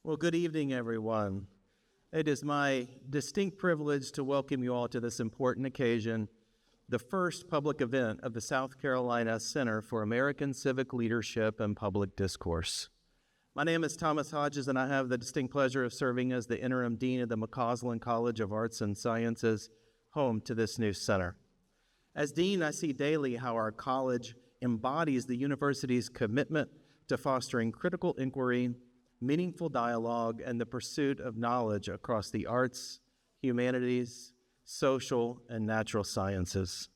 Well, good evening, everyone. It is my distinct privilege to welcome you all to this important occasion, the first public event of the South Carolina Center for American Civic Leadership and Public Discourse. My name is Thomas Hodges, and I have the distinct pleasure of serving as the interim dean of the McCausland College of Arts and Sciences, home to this new center. As dean, I see daily how our college embodies the university's commitment to fostering critical inquiry, meaningful dialogue, and the pursuit of knowledge across the arts, humanities, social, and natural sciences.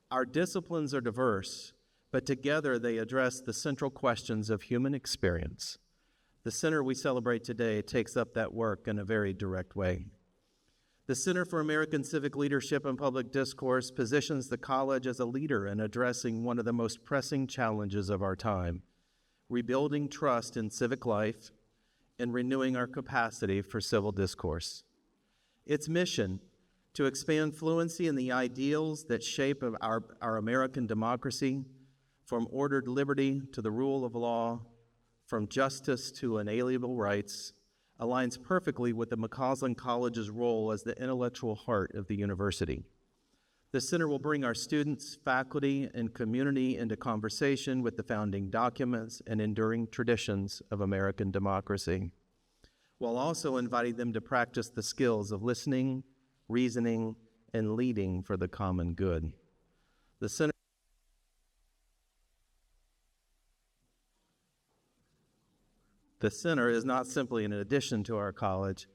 Our disciplines are diverse, but together they address the central questions of human experience. The center we celebrate today takes up that work in a very direct way. The Center for American Civic Leadership and Public Discourse positions the college as a leader in addressing one of the most pressing challenges of our time, rebuilding trust in civic life and renewing our capacity for civil discourse. Its mission, to expand fluency in the ideals that shape our American democracy, from ordered liberty to the rule of law, from justice to inalienable rights, aligns perfectly with the McCausland College's role as the intellectual heart of the university. The center will bring our students, faculty, and community into conversation with the founding documents and enduring traditions of American democracy, while also inviting them to practice the skills of listening, reasoning, and leading for the common good. The center is not simply an addition to our college.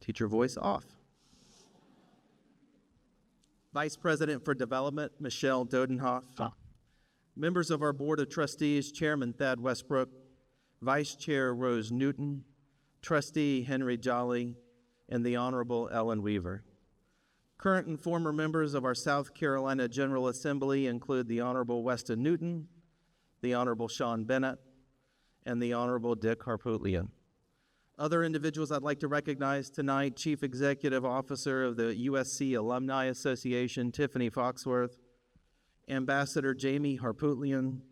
Teacher voice off. Vice President for Development, Michelle Dodenhoff. Members of our Board of Trustees, Chairman Thad Westbrook, Vice Chair Rose Newton, Trustee Henry Jolly, and the Honorable Ellen Weaver. Current and former members of our South Carolina General Assembly include the Honorable Weston Newton, the Honorable Sean Bennett, and the Honorable Dick Harpootlian. Other individuals I'd like to recognize tonight: Chief Executive Officer of the USC Alumni Association, Tiffany Foxworth, Ambassador Jamie Harpootlian,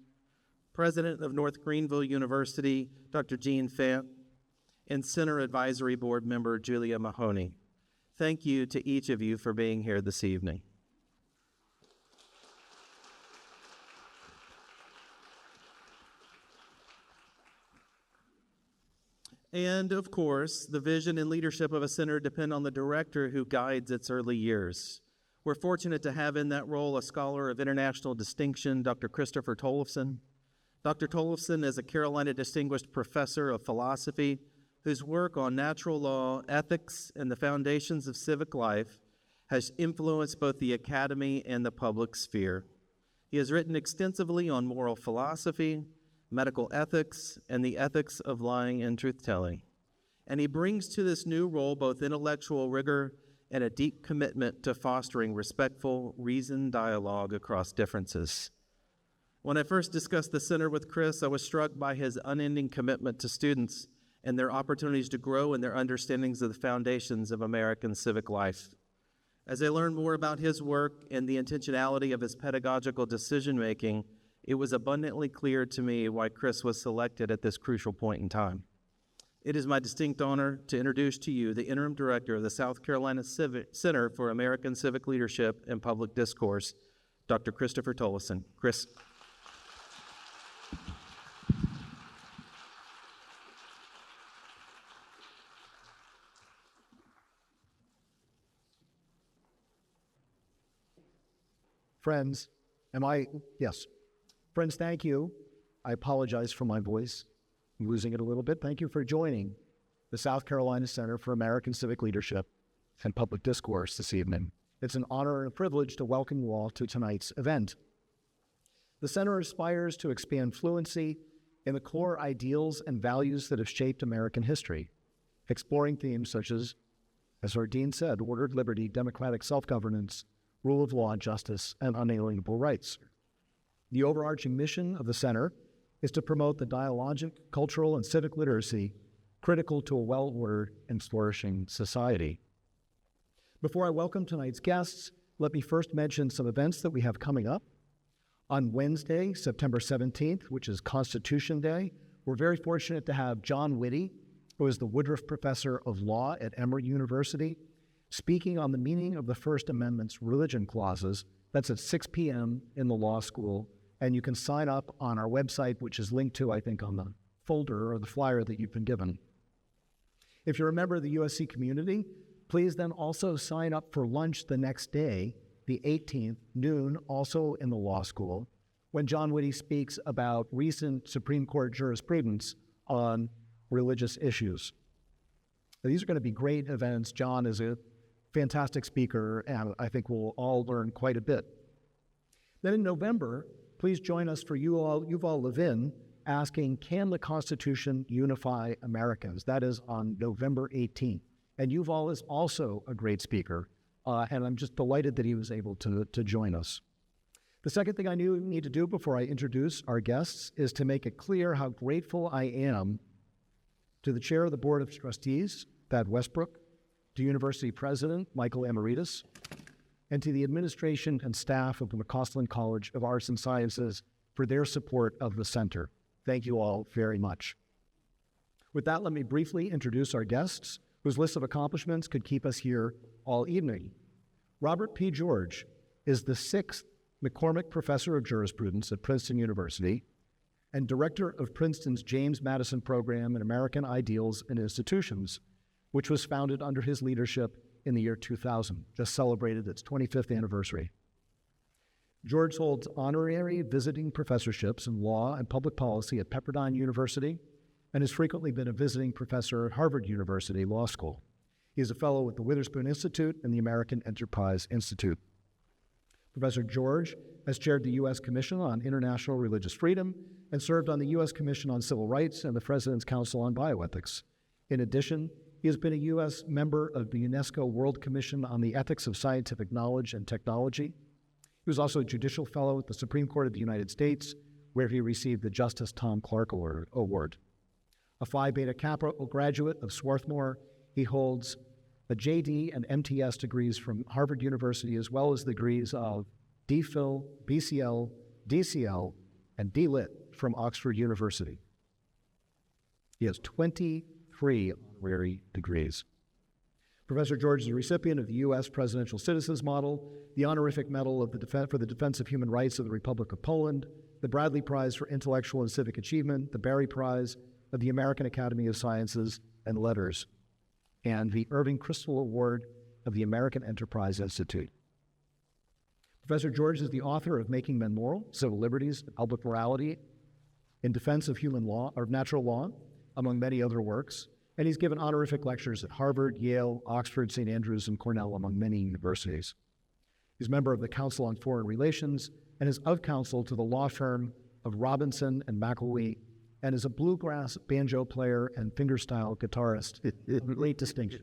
President of North Greenville University, Dr. Jean Fant, and Center Advisory Board member Julia Mahoney. Thank you to each of you for being here this evening. And of course, the vision and leadership of a center depend on the director who guides its early years. We're fortunate to have in that role a scholar of international distinction, Dr. Christopher Tollefson. Dr. Tollefson is a Carolina Distinguished Professor of Philosophy whose work on natural law, ethics, and the foundations of civic life has influenced both the academy and the public sphere. He has written extensively on moral philosophy, medical ethics, and the ethics of lying and truth-telling. And he brings to this new role both intellectual rigor and a deep commitment to fostering respectful, reasoned dialogue across differences. When I first discussed the center with Chris, I was struck by his unending commitment to students and their opportunities to grow in their understandings of the foundations of American civic life. As I learned more about his work and the intentionality of his pedagogical decision-making, it was abundantly clear to me why Chris was selected at this crucial point in time. It is my distinct honor to introduce to you the interim director of the South Carolina Center for American Civic Leadership and Public Discourse, Dr. Christopher Tollefson. Chris. Friends, yes. Friends, thank you. I apologize for my voice. I'm losing it a little bit. Thank you for joining the South Carolina Center for American Civic Leadership and Public Discourse this evening. It's an honor and a privilege to welcome you all to tonight's event. The Center aspires to expand fluency in the core ideals and values that have shaped American history, exploring themes such as our dean said, ordered liberty, democratic self-governance, rule of law, justice, and unalienable rights. The overarching mission of the Center is to promote the dialogic, cultural, and civic literacy critical to a well-ordered and flourishing society. Before I welcome tonight's guests, let me first mention some events that we have coming up. On Wednesday, September 17th, which is Constitution Day, we're very fortunate to have John Witte, who is the Woodruff Professor of Law at Emory University, speaking on the meaning of the First Amendment's religion clauses. That's at 6 p.m. in the law school, and you can sign up on our website, which is linked to, I think, on the folder or the flyer that you've been given. If you're a member of the USC community, please then also sign up for lunch the next day, the 18th, noon, also in the law school, when John Witte speaks about recent Supreme Court jurisprudence on religious issues. Now, these are going to be great events. John is a fantastic speaker, and I think we'll all learn quite a bit. Then in November, please join us for Yuval Levin asking, can the Constitution unify Americans? That is on November 18th. And Yuval is also a great speaker, and I'm just delighted that he was able to join us. The second thing I need to do before I introduce our guests is to make it clear how grateful I am to the chair of the Board of Trustees, Thad Westbrook, to University President Michael Amaritis, and to the administration and staff of the McCausland College of Arts and Sciences for their support of the center. Thank you all very much. With that, let me briefly introduce our guests, whose list of accomplishments could keep us here all evening. Robert P. George is the 6th McCormick Professor of Jurisprudence at Princeton University and Director of Princeton's James Madison Program in American Ideals and Institutions, which was founded under his leadership in the year 2000, just celebrated its 25th anniversary. George holds honorary visiting professorships in law and public policy at Pepperdine University and has frequently been a visiting professor at Harvard University Law School. He is a fellow at the Witherspoon Institute and the American Enterprise Institute. Professor George has chaired the U.S. Commission on International Religious Freedom and served on the U.S. Commission on Civil Rights and the President's Council on Bioethics. In addition, he has been a U.S. member of the UNESCO World Commission on the Ethics of Scientific Knowledge and Technology. He was also a judicial fellow at the Supreme Court of the United States, where he received the Justice Tom Clark Award. A Phi Beta Kappa graduate of Swarthmore, he holds a JD and MTS degrees from Harvard University, as well as the degrees of DPhil, BCL, DCL, and DLit from Oxford University. He has 23 honorary degrees. Professor George is a recipient of the U.S. Presidential Citizens Model, the Honorific Medal for the Defense of Human Rights of the Republic of Poland, the Bradley Prize for Intellectual and Civic Achievement, the Barry Prize of the American Academy of Sciences and Letters, and the Irving Kristol Award of the American Enterprise Institute. Professor George is the author of Making Men Moral, Civil Liberties, and Public Morality in Defense of Human Law, or Natural Law, among many other works, and he's given honorific lectures at Harvard, Yale, Oxford, St. Andrews, and Cornell, among many universities. He's a member of the Council on Foreign Relations and is of counsel to the law firm of Robinson and McElwee, and is a bluegrass banjo player and fingerstyle guitarist. Late distinction.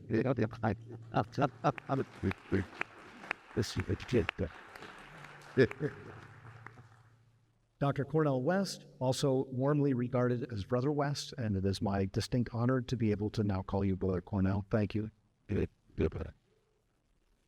Dr. Cornel West, also warmly regarded as Brother West, and it is my distinct honor to be able to now call you Brother Cornel. Thank you.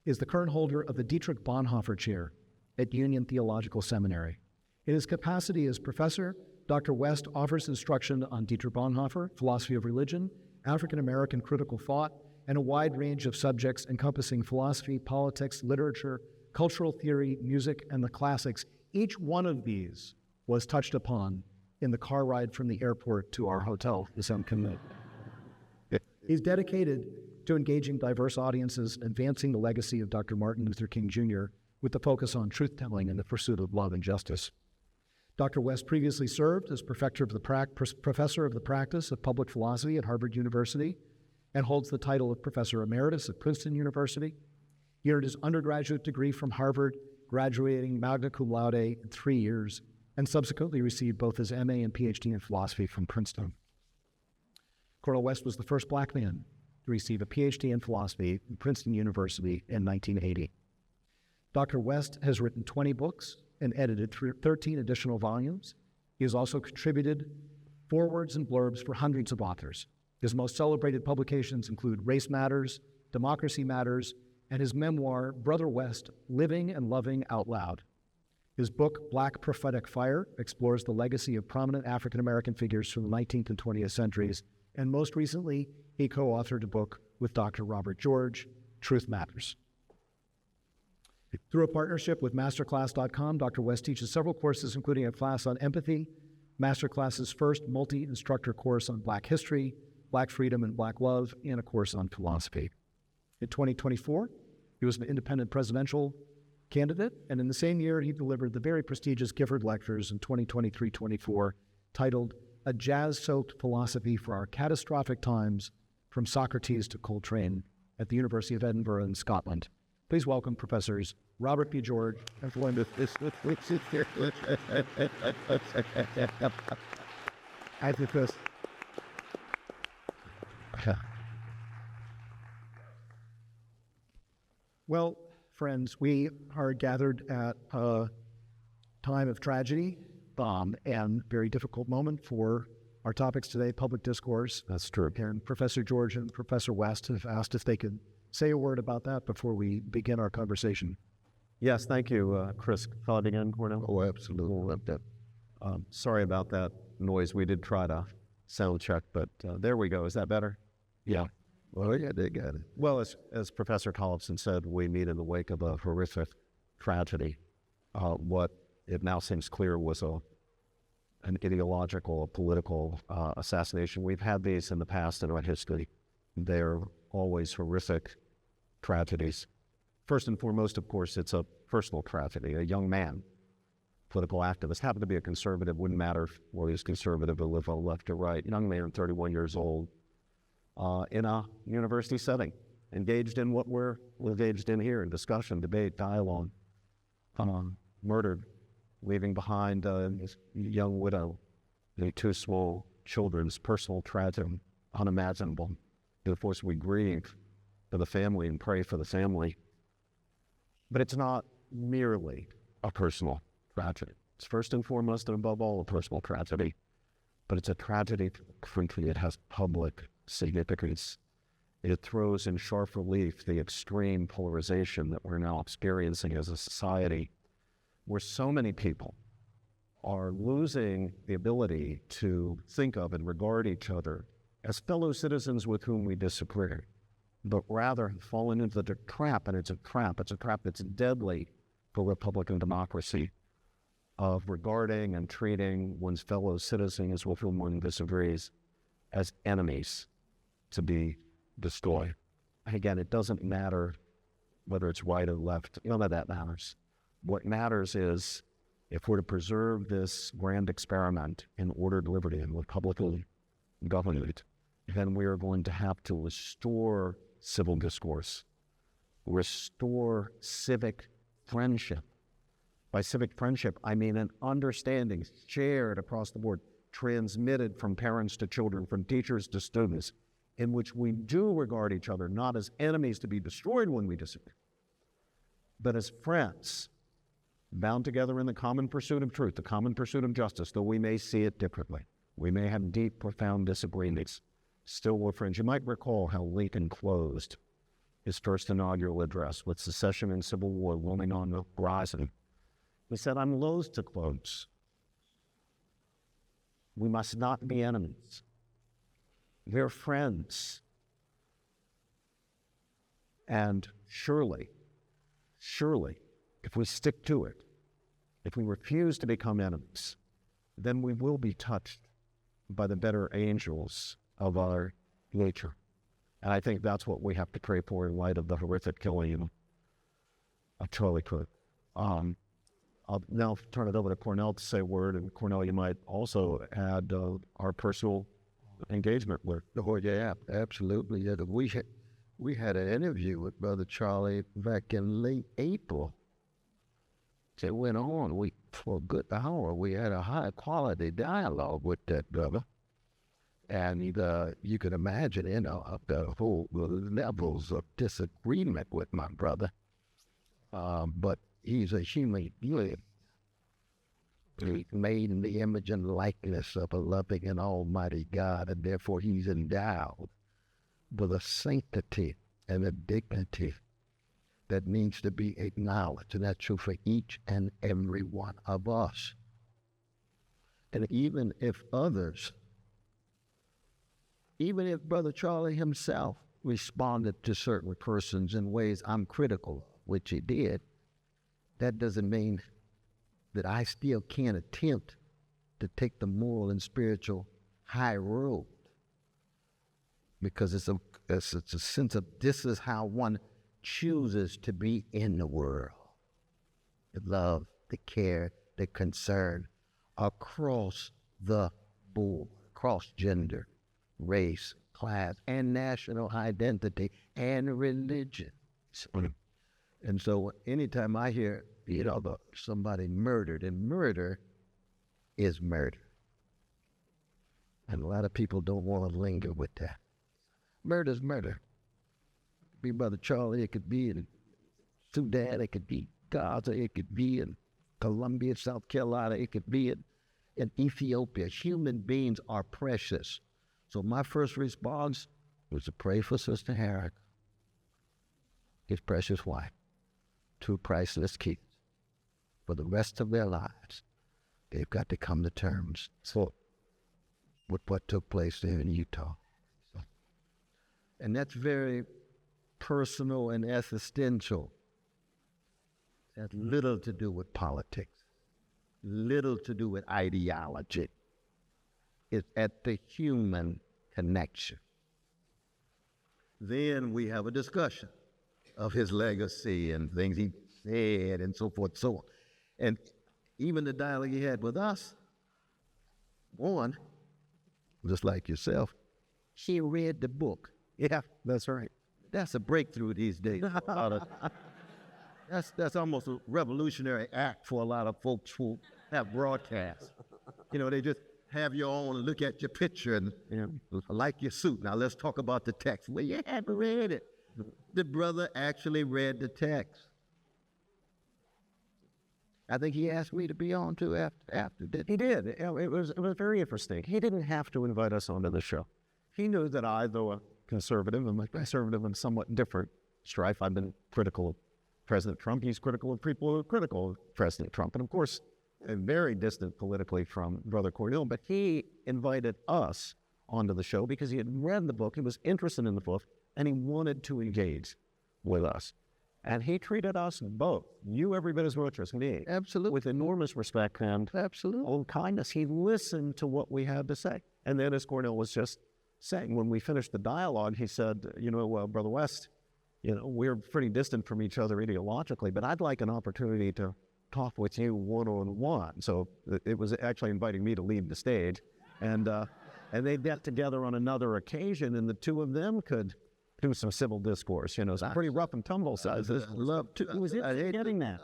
Is the current holder of the Dietrich Bonhoeffer Chair at Union Theological Seminary. In his capacity as professor, Dr. West offers instruction on Dietrich Bonhoeffer, philosophy of religion, African-American critical thought, and a wide range of subjects encompassing philosophy, politics, literature, cultural theory, music, and the classics. Each one of these was touched upon in the car ride from the airport to our hotel this afternoon. He's dedicated to engaging diverse audiences, advancing the legacy of Dr. Martin Luther King Jr., with the focus on truth-telling and the pursuit of love and justice. Dr. West previously served as professor of the practice of public philosophy at Harvard University and holds the title of Professor Emeritus at Princeton University. He earned his undergraduate degree from Harvard, graduating magna cum laude in 3 years, and subsequently received both his MA and PhD in philosophy from Princeton. Cornel West was the first Black man to receive a PhD in philosophy from Princeton University in 1980. Dr. West has written 20 books and edited 13 additional volumes. He has also contributed forewords and blurbs for hundreds of authors. His most celebrated publications include Race Matters, Democracy Matters, and his memoir, Brother West, Living and Loving Out Loud. His book, Black Prophetic Fire, explores the legacy of prominent African-American figures from the 19th and 20th centuries, and most recently, he co-authored a book with Dr. Robert George, Truth Matters. Through a partnership with Masterclass.com, Dr. West teaches several courses, including a class on empathy, Masterclass's first multi-instructor course on Black history, Black freedom, and Black love, and a course on philosophy. In 2024, he was an independent presidential candidate, and in the same year, he delivered the very prestigious Gifford Lectures in 2023-24, titled A Jazz-Soaked Philosophy for Our Catastrophic Times, From Socrates to Coltrane, at the University of Edinburgh in Scotland. Please welcome Professors Robert P. George and Floyd. I think this. Well, friends, we are gathered at a time of tragedy and very difficult moment for our topics today, public discourse. That's true. And Professor George and Professor West have asked if they could say a word about that before we begin our conversation. Yes, thank you, Chris. Thought again, Cornel? Oh, absolutely. Sorry about that noise. We did try to sound check, but there we go. Is that better? Yeah. Well, yeah, they got it. Well, as Professor Tollefson said, we meet in the wake of a horrific tragedy. What it now seems clear was an ideological, political assassination. We've had these in the past in our history. They're always horrific tragedies. First and foremost, of course, it's a personal tragedy. A young man, political activist, happened to be a conservative, wouldn't matter whether he was conservative or liberal, left or right, young man, 31 years old, in a university setting, engaged in what we're engaged in here, in discussion, debate, dialogue, murdered, leaving behind his young widow and 2 small children. It's personal tragedy, unimaginable. Of course, we grieve for the family and pray for the family. But it's not merely a personal tragedy. It's first and foremost and above all a personal tragedy. But it's a tragedy for the country. It has public significance. It throws in sharp relief the extreme polarization that we're now experiencing as a society, where so many people are losing the ability to think of and regard each other as fellow citizens with whom we disagree, but rather have fallen into the trap, and it's a trap that's deadly for Republican democracy, of regarding and treating one's fellow citizens with whom one disagrees as enemies to be destroyed. And again, it doesn't matter whether it's right or left. None of that matters. What matters is, if we're to preserve this grand experiment in ordered liberty and Republican government, then we are going to have to restore civil discourse, restore civic friendship. By civic friendship, I mean an understanding shared across the board, transmitted from parents to children, from teachers to students, in which we do regard each other not as enemies to be destroyed when we disagree, but as friends, bound together in the common pursuit of truth, the common pursuit of justice, though we may see it differently. We may have deep, profound disagreements. Still we're friends. You might recall how Lincoln closed his first inaugural address with secession and civil war looming on the horizon. He said, "I'm loath to close. We must not be enemies. We're friends. And surely, if we stick to it, if we refuse to become enemies, then we will be touched by the better angels of our nature." And I think that's what we have to pray for in light of the horrific killing of Charlie Kirk. I'll now turn it over to Cornel to say a word, and Cornel, you might also add our personal engagement with. Oh, yeah, absolutely. Yeah, we had an interview with Brother Charlie back in late April. It went on for a good hour. We had a high-quality dialogue with that brother. And you could imagine, the whole levels of disagreement with my brother. But he's a human being. He's made in the image and likeness of a loving and almighty God, and therefore he's endowed with a sanctity and a dignity that needs to be acknowledged, and that's true for each and every one of us. And even if Brother Charlie himself responded to certain persons in ways I'm critical of, which he did, that doesn't mean that I still can't attempt to take the moral and spiritual high road, because it's a sense of this is how one chooses to be in the world. The love, the care, the concern across the board, across gender, race, class, and national identity, and religion. And so anytime I hear, somebody murdered, and murder is murder. And a lot of people don't want to linger with that. Murder's murder. It could be Brother Charlie, it could be in Sudan, it could be Gaza, it could be in Colombia, South Carolina, it could be in Ethiopia. Human beings are precious. So my first response was to pray for Sister Herrick, his precious wife, two priceless kids. For the rest of their lives, they've got to come to terms with what took place there in Utah. And that's very personal and existential. It has little to do with politics, little to do with ideology. It's at the human connection. Then we have a discussion of his legacy and things he said and so forth, so on. And even the dialogue he had with us, one, just like yourself, she read the book. Yeah, that's right. That's a breakthrough these days. That's almost a revolutionary act for a lot of folks who have broadcasts. They just have you on and look at your picture and like your suit. Now let's talk about the text. Well, you haven't read it. The brother actually read the text. I think he asked me to be on too after didn't he? He did. It was very interesting. He didn't have to invite us onto the show. He knew that I, though a conservative, I'm a conservative in somewhat different strife. I've been critical of President Trump. He's critical of people who are critical of President Trump. And of course, very distant politically from Brother Cornel, but he invited us onto the show because he had read the book, he was interested in the book, and he wanted to engage with us. And he treated us both, you every bit as much as me, Absolutely. with enormous respect and Absolutely. kindness. He listened to what we had to say. And then, as Cornel was just saying, when we finished the dialogue, he said, Brother West, we're pretty distant from each other ideologically, but I'd like an opportunity to talk with you one-on-one. So it was actually inviting me to lead the stage. And they got together on another occasion, and the two of them could do some civil discourse. It's pretty rough and tumble. So I'd love to. He was getting that.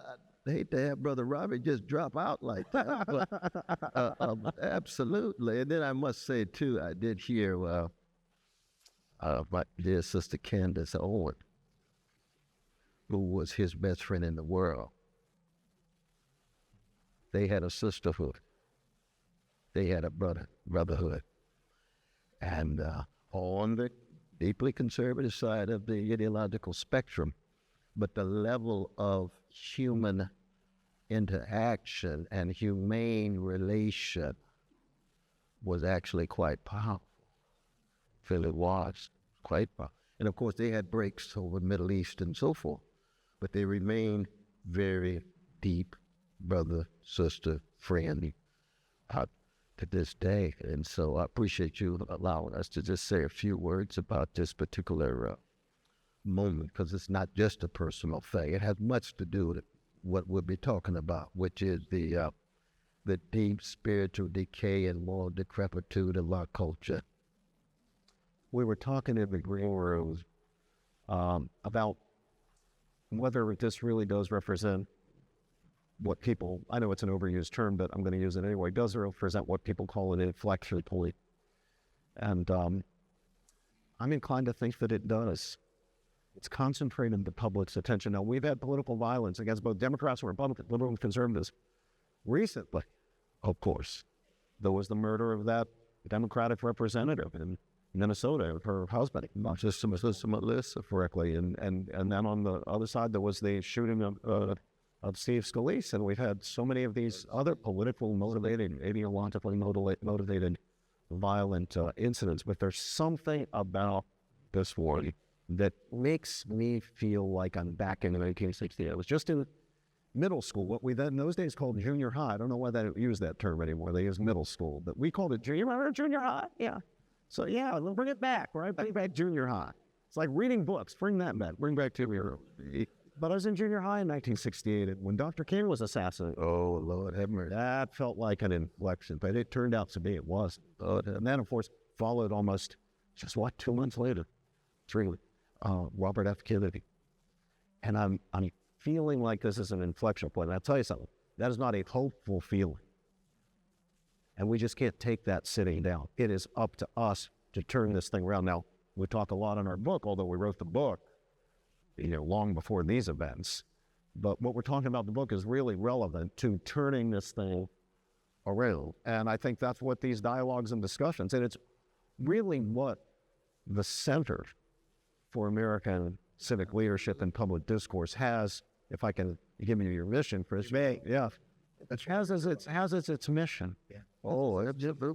I hate to have Brother Robbie just drop out like that, but absolutely. And then I must say, too, I did hear my dear sister Candace Owen, who was his best friend in the world. They had a sisterhood. They had a brotherhood. And on the deeply conservative side of the ideological spectrum, but the level of human interaction and humane relation was actually quite powerful. It was quite powerful. And of course, they had breaks over the Middle East and so forth, but they remained very deep brother, sister, friend to this day. And so I appreciate you allowing us to just say a few words about this particular moment, because it's not just a personal thing. It has much to do what we'll be talking about, which is the deep spiritual decay and moral decrepitude of our culture. We were talking in the green room about whether this really does represent what people, I know it's an overused term, but I'm going to use it anyway, does represent what people call an inflection point. And I'm inclined to think that it does. It's concentrated the public's attention. Now, we've had political violence against both Democrats and Republicans, liberal and conservatives. Recently, of course, there was the murder of that Democratic representative in Minnesota, of her husband, not just Melissa correctly. And then on the other side, there was the shooting of Steve Scalise. And we've had so many of these other politically motivated, ideologically motivated violent incidents. But there's something about this war that makes me feel like I'm back in 1960. I was just in middle school, what we then in those days called junior high. I don't know why they don't use that term anymore. They use middle school, but we called it junior high. Yeah. So yeah, we'll bring it back, right? Bring back junior high. It's like reading books. Bring that back. Bring back junior. But I was in junior high in 1968, and when Dr. King was assassinated, Oh, Lord have mercy. that felt like an inflection, but it turned out to be it wasn't. And then, of course, followed almost just 2 months later, Robert F. Kennedy. And I'm feeling like this is an inflection point. And I'll tell you something, that is not a hopeful feeling. And we just can't take that sitting down. It is up to us to turn this thing around. Now, we talk a lot in our book, although we wrote the book, long before these events. But what we're talking about in the book is really relevant to turning this thing around. And I think that's what these dialogues and discussions, and it's really what the Center for American Civic Leadership and Public Discourse has, if I can give you your mission, Chris. Yeah. It has as its mission. Yeah. Oh,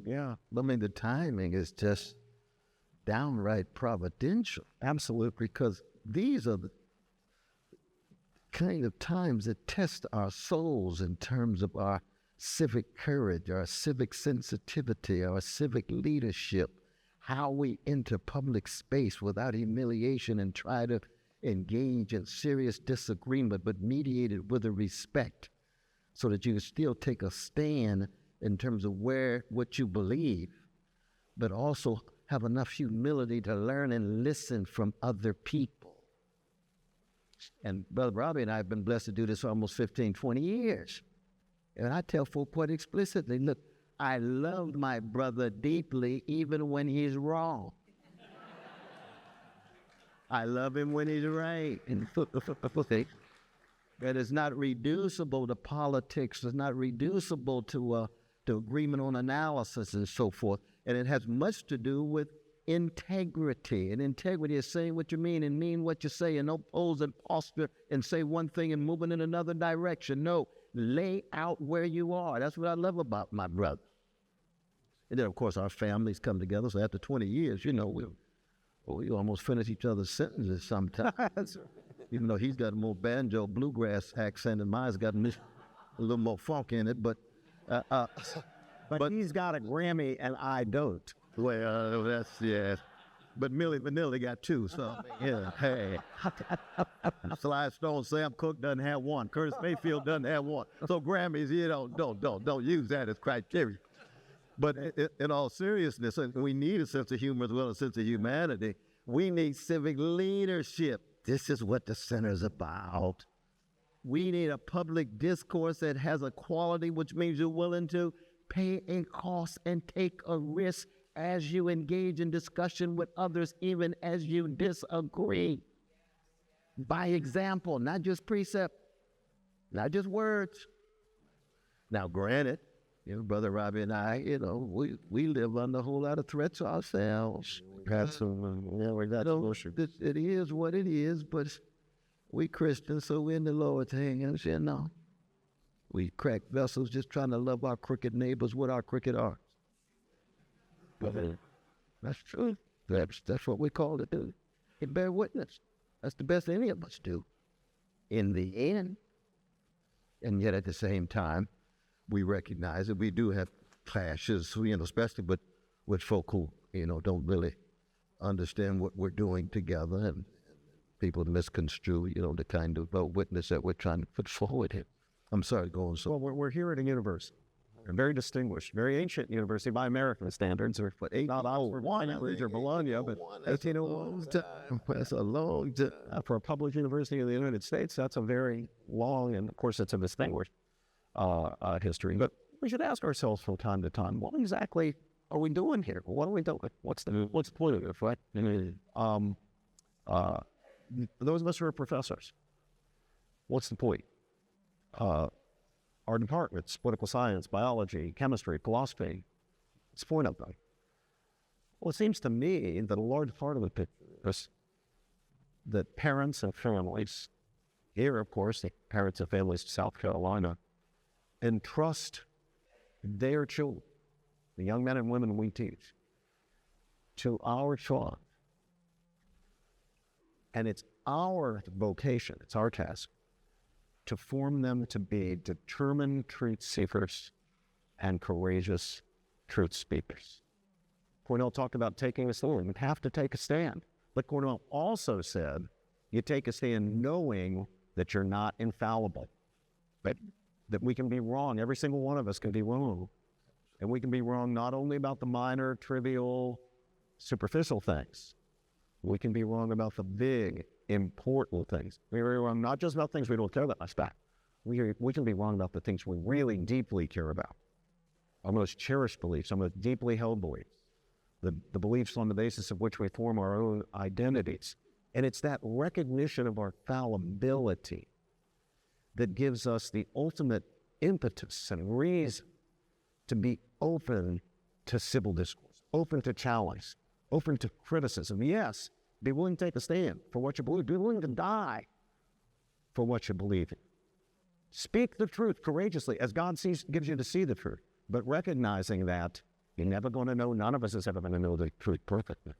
yeah. I mean, the timing is just downright providential. Absolutely. Because these are the kind of times that test our souls in terms of our civic courage, our civic sensitivity, our civic leadership, how we enter public space without humiliation and try to engage in serious disagreement, but mediated with a respect so that you can still take a stand in terms of what you believe, but also have enough humility to learn and listen from other people. And Brother Robbie and I have been blessed to do this for almost 15, 20 years. And I tell folk quite explicitly, look, I love my brother deeply even when he's wrong. I love him when he's right. That is not reducible to politics. It's not reducible to agreement on analysis and so forth. And it has much to do with integrity. And integrity is saying what you mean and mean what you say, and don't pose and posture and say one thing and moving in another direction. No, lay out where you are. That's what I love about my brother. And then, of course, our families come together. So after 20 years, we almost finish each other's sentences sometimes. Even though he's got a more banjo bluegrass accent and mine's got a little more funk in it, but he's got a Grammy and I don't. Well, that's, yeah. But Millie Vanilli got 2, so, yeah, hey. Sly Stone, Sam Cooke doesn't have 1. Curtis Mayfield doesn't have 1. So Grammys, don't use that as criteria. But in all seriousness, and we need a sense of humor as well as a sense of humanity, we need civic leadership. This is what the center's about. We need a public discourse that has a quality, which means you're willing to pay a cost and take a risk as you engage in discussion with others, even as you disagree. By example, not just precept, not just words. Now, granted, Brother Robbie and I, we live under a whole lot of threats ourselves. It is what it is, but we Christians, so we're in the lower things, We crack vessels just trying to love our crooked neighbors with our crooked hearts. That's true. That's what we call it, do. It bear witness. That's the best any of us do in the end. And yet at the same time, we recognize that we do have clashes, especially with folk who, don't really understand what we're doing together. people misconstrue, the kind of witness that we're trying to put forward here. I'm sorry, go on. Well, we're here at a university, a very distinguished, very ancient university by American standards, or not Oxford, Cambridge, or Bologna, but 1801. That's a long time. For a public university in the United States, that's a very long, and of course, it's a distinguished history. But we should ask ourselves from time to time, what exactly are we doing here? What are we doing? What's the point of it, right? Those of us who are professors, what's the point? Our departments, political science, biology, chemistry, philosophy, what's the point of them? Well, it seems to me that a large part of the picture is that parents and families, here, of course, the parents and families of South Carolina, entrust their children, the young men and women we teach, to our children. And it's our vocation, it's our task, to form them to be determined truth seekers and courageous truth speakers. Cornel talked about taking a stand. You have to take a stand. But Cornel also said, you take a stand knowing that you're not infallible, that we can be wrong. Every single one of us can be wrong. And we can be wrong not only about the minor, trivial, superficial things. We can be wrong about the big, important things. We can be wrong not just about things we don't care that much about. We can be wrong about the things we really deeply care about. Our most cherished beliefs, our most deeply held beliefs. The beliefs on the basis of which we form our own identities. And it's that recognition of our fallibility that gives us the ultimate impetus and reason to be open to civil discourse, open to challenge, open to criticism. Yes, be willing to take a stand for what you believe. Be willing to die for what you believe in. Speak the truth courageously as God gives you to see the truth, but recognizing that you're never going to know, none of us is ever going to know the truth perfectly.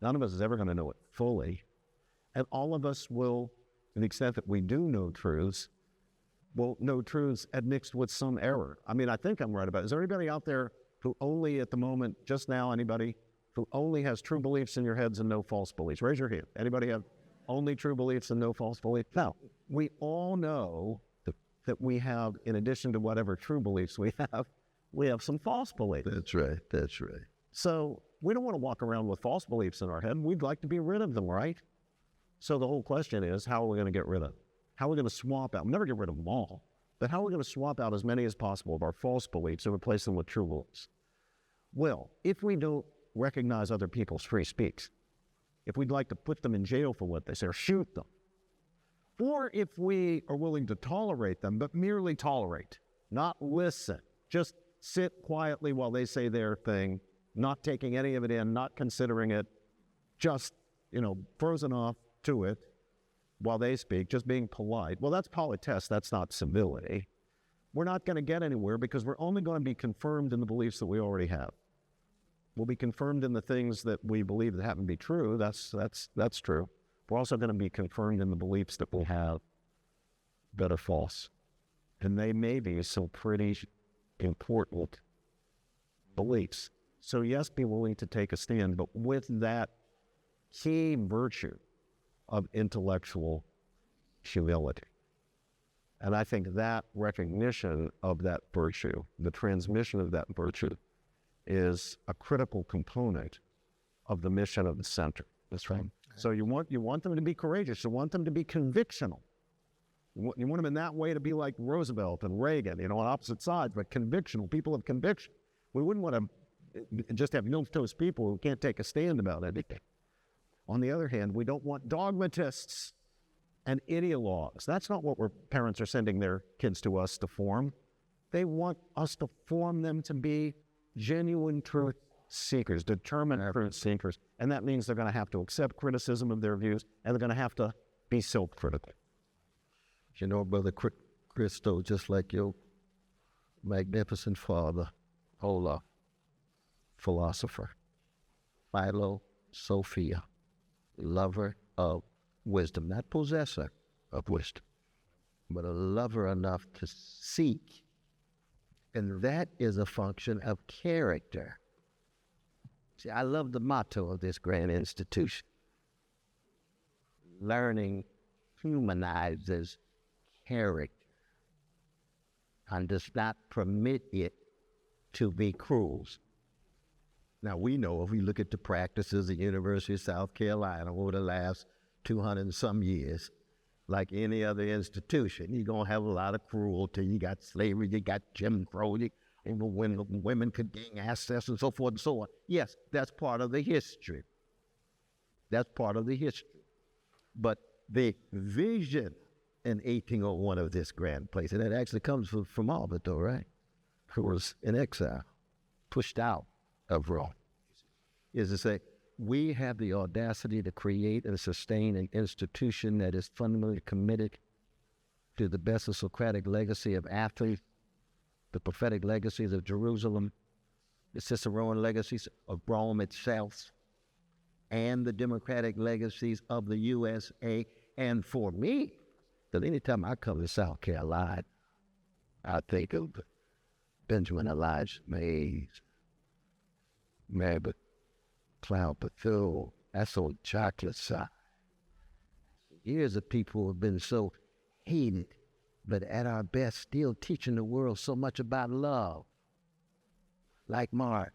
None of us is ever going to know it fully. And all of us will, to the extent that we do know truths, will know truths admixed with some error. I mean, I think I'm right about it. Is there anybody out there who only at the moment, just now, anybody who only has true beliefs in your heads and no false beliefs? Raise your hand. Anybody have only true beliefs and no false beliefs? Now, we all know that we have, in addition to whatever true beliefs we have some false beliefs. That's right. That's right. So we don't want to walk around with false beliefs in our head. We'd like to be rid of them, right? So the whole question is, how are we going to get rid of them? How are we going to swap out? We'll never get rid of them all, but how are we going to swap out as many as possible of our false beliefs and replace them with true beliefs? Well, if we don't recognize other people's free speech, if we'd like to put them in jail for what they say or shoot them, or if we are willing to tolerate them, but merely tolerate, not listen, just sit quietly while they say their thing, not taking any of it in, not considering it, just, frozen off to it while they speak, just being polite. Well, that's politesse, that's not civility. We're not going to get anywhere because we're only going to be confirmed in the beliefs that we already have. We'll be confirmed in the things that we believe that happen to be true. That's true. We're also going to be confirmed in the beliefs that we have that are false. And they may be some pretty important beliefs. So yes, be willing to take a stand, but with that key virtue of intellectual humility. And I think that recognition of that virtue, the transmission of that virtue, is a critical component of the mission of the center. That's right. So you want them to be courageous. You want them to be convictional. You want them in that way to be like Roosevelt and Reagan, on opposite sides, but convictional, people of conviction. We wouldn't want to just have milquetoast people who can't take a stand about anything. On the other hand, we don't want dogmatists and ideologues. That's not what parents are sending their kids to us to form. They want us to form them to be genuine truth seekers, determined truth seekers. And that means they're going to have to accept criticism of their views, and they're going to have to be self-critical. Brother Christo, just like your magnificent father, philosopher, Sophia, lover of wisdom, not possessor of wisdom, but a lover enough to seek. And that is a function of character. See, I love the motto of this grand institution. learning humanizes character and does not permit it to be cruel. Now, we know if we look at the practices at the University of South Carolina over the last 200 and some years, like any other institution, you're going to have a lot of cruelty. You got slavery, you got Jim Crow, when women could gain access and so forth and so on. Yes, that's part of the history. That's part of the history. But the vision in 1801 of this grand place, and it actually comes from Albert, though, right? Who was in exile, pushed out of Rome, is to say, we have the audacity to create and sustain an institution that is fundamentally committed to the best Socratic legacy of Athens, the prophetic legacies of Jerusalem, the Ciceroan legacies of Rome itself, and the democratic legacies of the USA. And for me, because anytime I come to South Carolina, I think of Benjamin Elijah Mays, Mary Cloud Bethune, that's on chocolate side. Years of people who have been so hated, but at our best still teaching the world so much about love. Like Mark,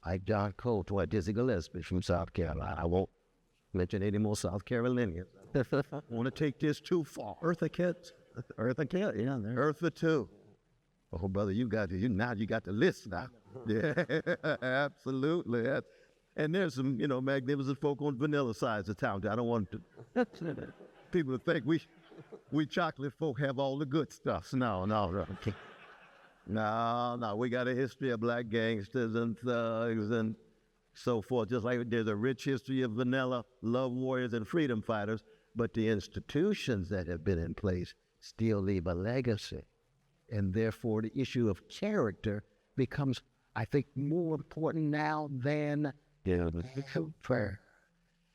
like John Colt, or Dizzy Gillespie from South Carolina. I won't mention any more South Carolinians. I want to take this too far. Eartha Kitt. Eartha Kitt, yeah. Eartha too. Oh, brother, you got the list now. Yeah, absolutely. And there's some, magnificent folk on vanilla sides of town. I don't want people to think we chocolate folk have all the good stuff. No. No, we got a history of black gangsters and thugs and so forth, just like there's a rich history of vanilla love warriors and freedom fighters, but the institutions that have been in place still leave a legacy. And therefore, the issue of character becomes, I think, more important now than ever.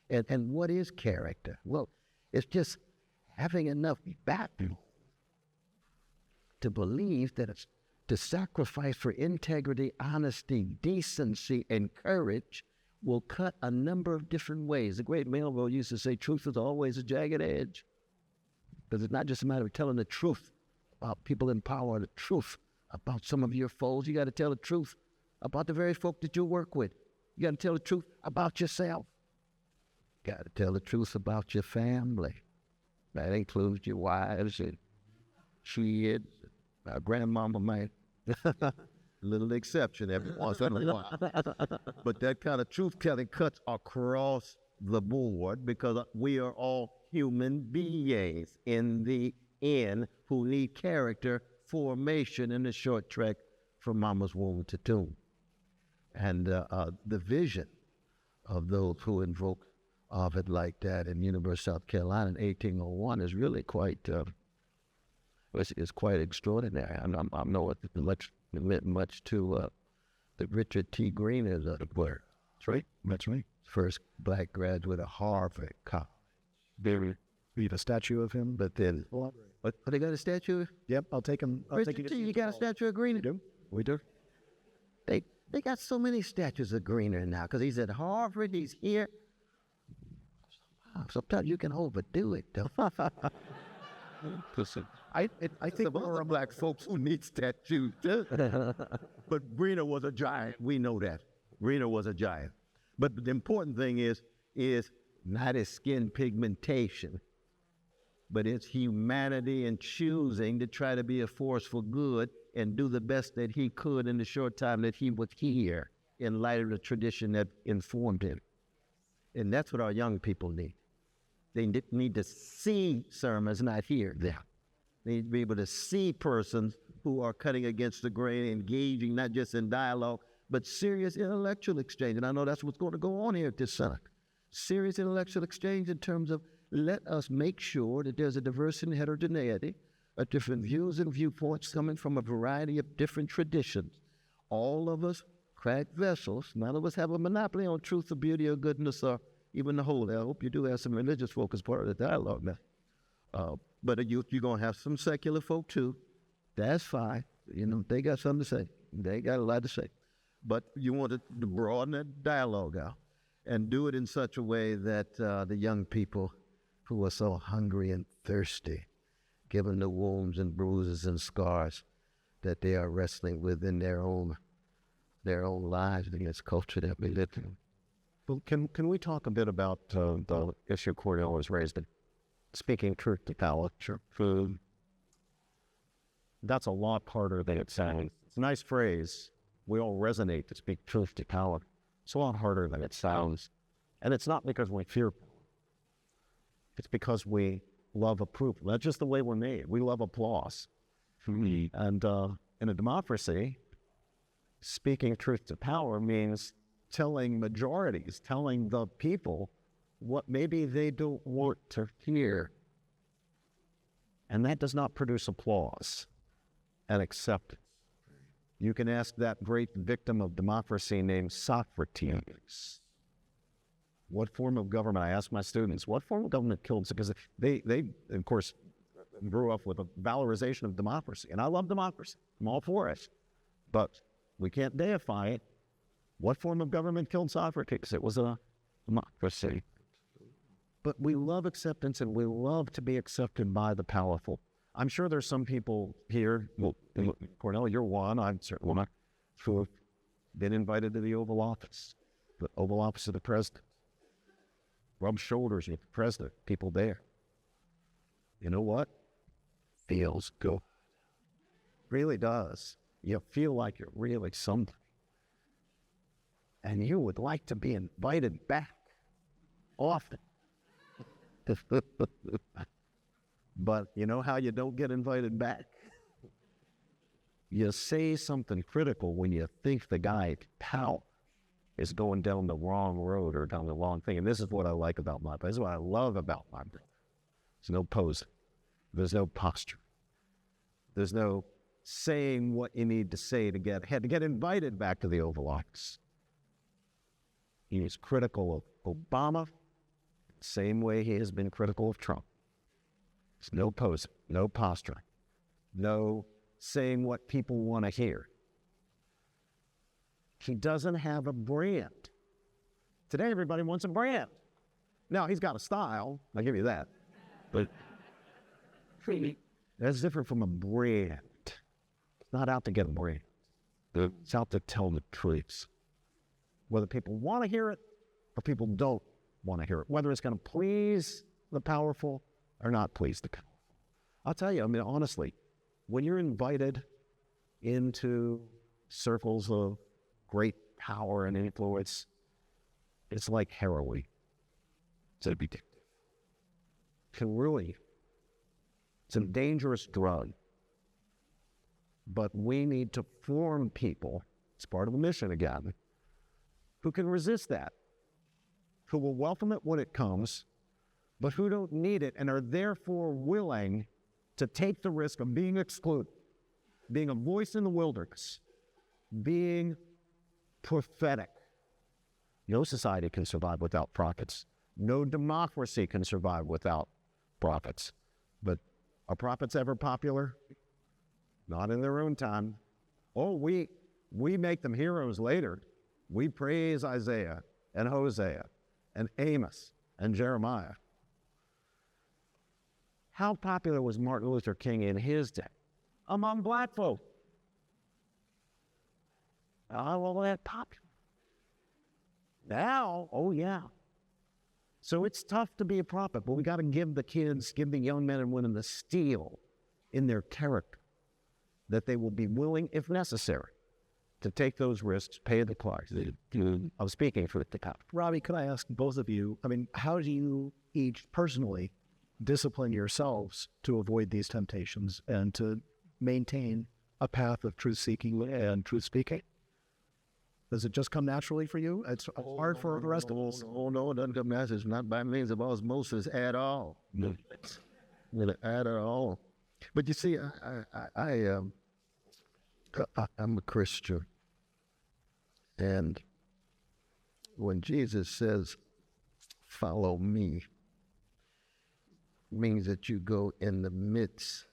And what is character? Well, it's just having enough backbone to believe that it's to sacrifice for integrity, honesty, decency, and courage will cut a number of different ways. The great Melville used to say, truth is always a jagged edge. Because it's not just a matter of telling the truth about people in power, the truth about some of your foes. You got to tell the truth about the very folk that you work with. You got to tell the truth about yourself. You got to tell the truth about your family. That includes your wives and kids. Our grandmama might, little exception every once in a while. But that kind of truth-telling cuts across the board because we are all human beings in the end who need character formation in the short trek from mama's womb to tomb. And the vision of those who invoke of it like that in University of South Carolina in 1801 is really quite is quite extraordinary. I know it meant much to the Richard T. Green as a word. That's right. First black graduate of Harvard College. We have a statue of him. But then, what they got a statue? Yep, I'll take him. Richard T., you got a statue of Greener? We do. They got so many statues of Greener now because he's at Harvard, he's here. Sometimes you can overdo it, though. I think there are black folks who need statues. But Greener was a giant. We know that. Greener was a giant. But the important thing is not his skin pigmentation, but it's humanity and choosing to try to be a force for good and do the best that he could in the short time that he was here in light of the tradition that informed him. And that's what our young people need. They need to see sermons, not hear them. They need to be able to see persons who are cutting against the grain, engaging not just in dialogue, but serious intellectual exchange. And I know that's what's going to go on here at this center. Serious intellectual exchange in terms of let us make sure that there's a diversity and heterogeneity, of different views and viewpoints coming from a variety of different traditions. All of us cracked vessels. None of us have a monopoly on truth or beauty or goodness or even the holy. I hope you do have some religious folk as part of the dialogue now. But you're going to have some secular folk too. That's fine. They got something to say. They got a lot to say. But you want to broaden that dialogue out and do it in such a way that the young people who are so hungry and thirsty, given the wounds and bruises and scars that they are wrestling with in their own lives in this culture that we live in. Well, can we talk a bit about the issue Cornel has raised? Speaking truth to power. Sure. Food. That's a lot harder than it sounds. It's a nice phrase. We all resonate to speak truth to power. It's a lot harder than it sounds. And it's not because we fear power. It's because we love approval. That's just the way we're made. We love applause. And in a democracy, speaking truth to power means telling majorities, telling the people what maybe they don't want to hear. And that does not produce applause and acceptance. You can ask that great victim of democracy named Socrates, what form of government, I ask my students, what form of government killed? Because they of course, grew up with a valorization of democracy. And I love democracy. I'm all for it. But we can't deify it. What form of government killed Socrates? It was a democracy. But we love acceptance, and we love to be accepted by the powerful. I'm sure there's some people here, well, Cornel, you're one, I'm certainly one, who have been invited to the Oval Office of the President. Rub shoulders with the President, people there. You know what? Feels good. Really does. You feel like you're really something. And you would like to be invited back often. But you know how you don't get invited back? You say something critical when you think the guy in power is going down the wrong road or down the wrong thing. And this is what I like about my brother. This is what I love about my brother. There's no posing. There's no posture. There's no saying what you need to say to get ahead, to get invited back to the Oval Office. He is critical of Obama, same way he has been critical of Trump. There's no posing, no posturing, no saying what people want to hear. He doesn't have a brand. Today, everybody wants a brand. Now, he's got a style, I'll give you that. But that's different from a brand. It's not out to get a brand. It's out to tell the truth. Whether people want to hear it or people don't want to hear it. Whether it's going to please the powerful or not please the powerful. I'll tell you, I mean, honestly, when you're invited into circles of great power and influence, it's like heroin. It's addictive. It's a dangerous drug. But we need to form people, it's part of the mission again, who can resist that, who will welcome it when it comes, but who don't need it and are therefore willing to take the risk of being excluded, being a voice in the wilderness, being prophetic. No society can survive without prophets. No democracy can survive without prophets. But are prophets ever popular? Not in their own time. Oh, we make them heroes later. We praise Isaiah and Hosea and Amos and Jeremiah. How popular was Martin Luther King in his day? Among black folk. Well, that popular. Now, oh yeah. So it's tough to be a prophet, but we got to give the young men and women the steel in their character that they will be willing, if necessary, to take those risks, pay the price. I'm speaking for the top. Robbie, could I ask both of you, I mean, how do you each personally discipline yourselves to avoid these temptations and to maintain a path of truth-seeking and truth-speaking? Does it just come naturally for you? It's hard for the rest of us. Oh, no, it doesn't come naturally. It's not by means of osmosis at all. At all. But you see, I'm a Christian. And when Jesus says, follow me, it means that you go in the midst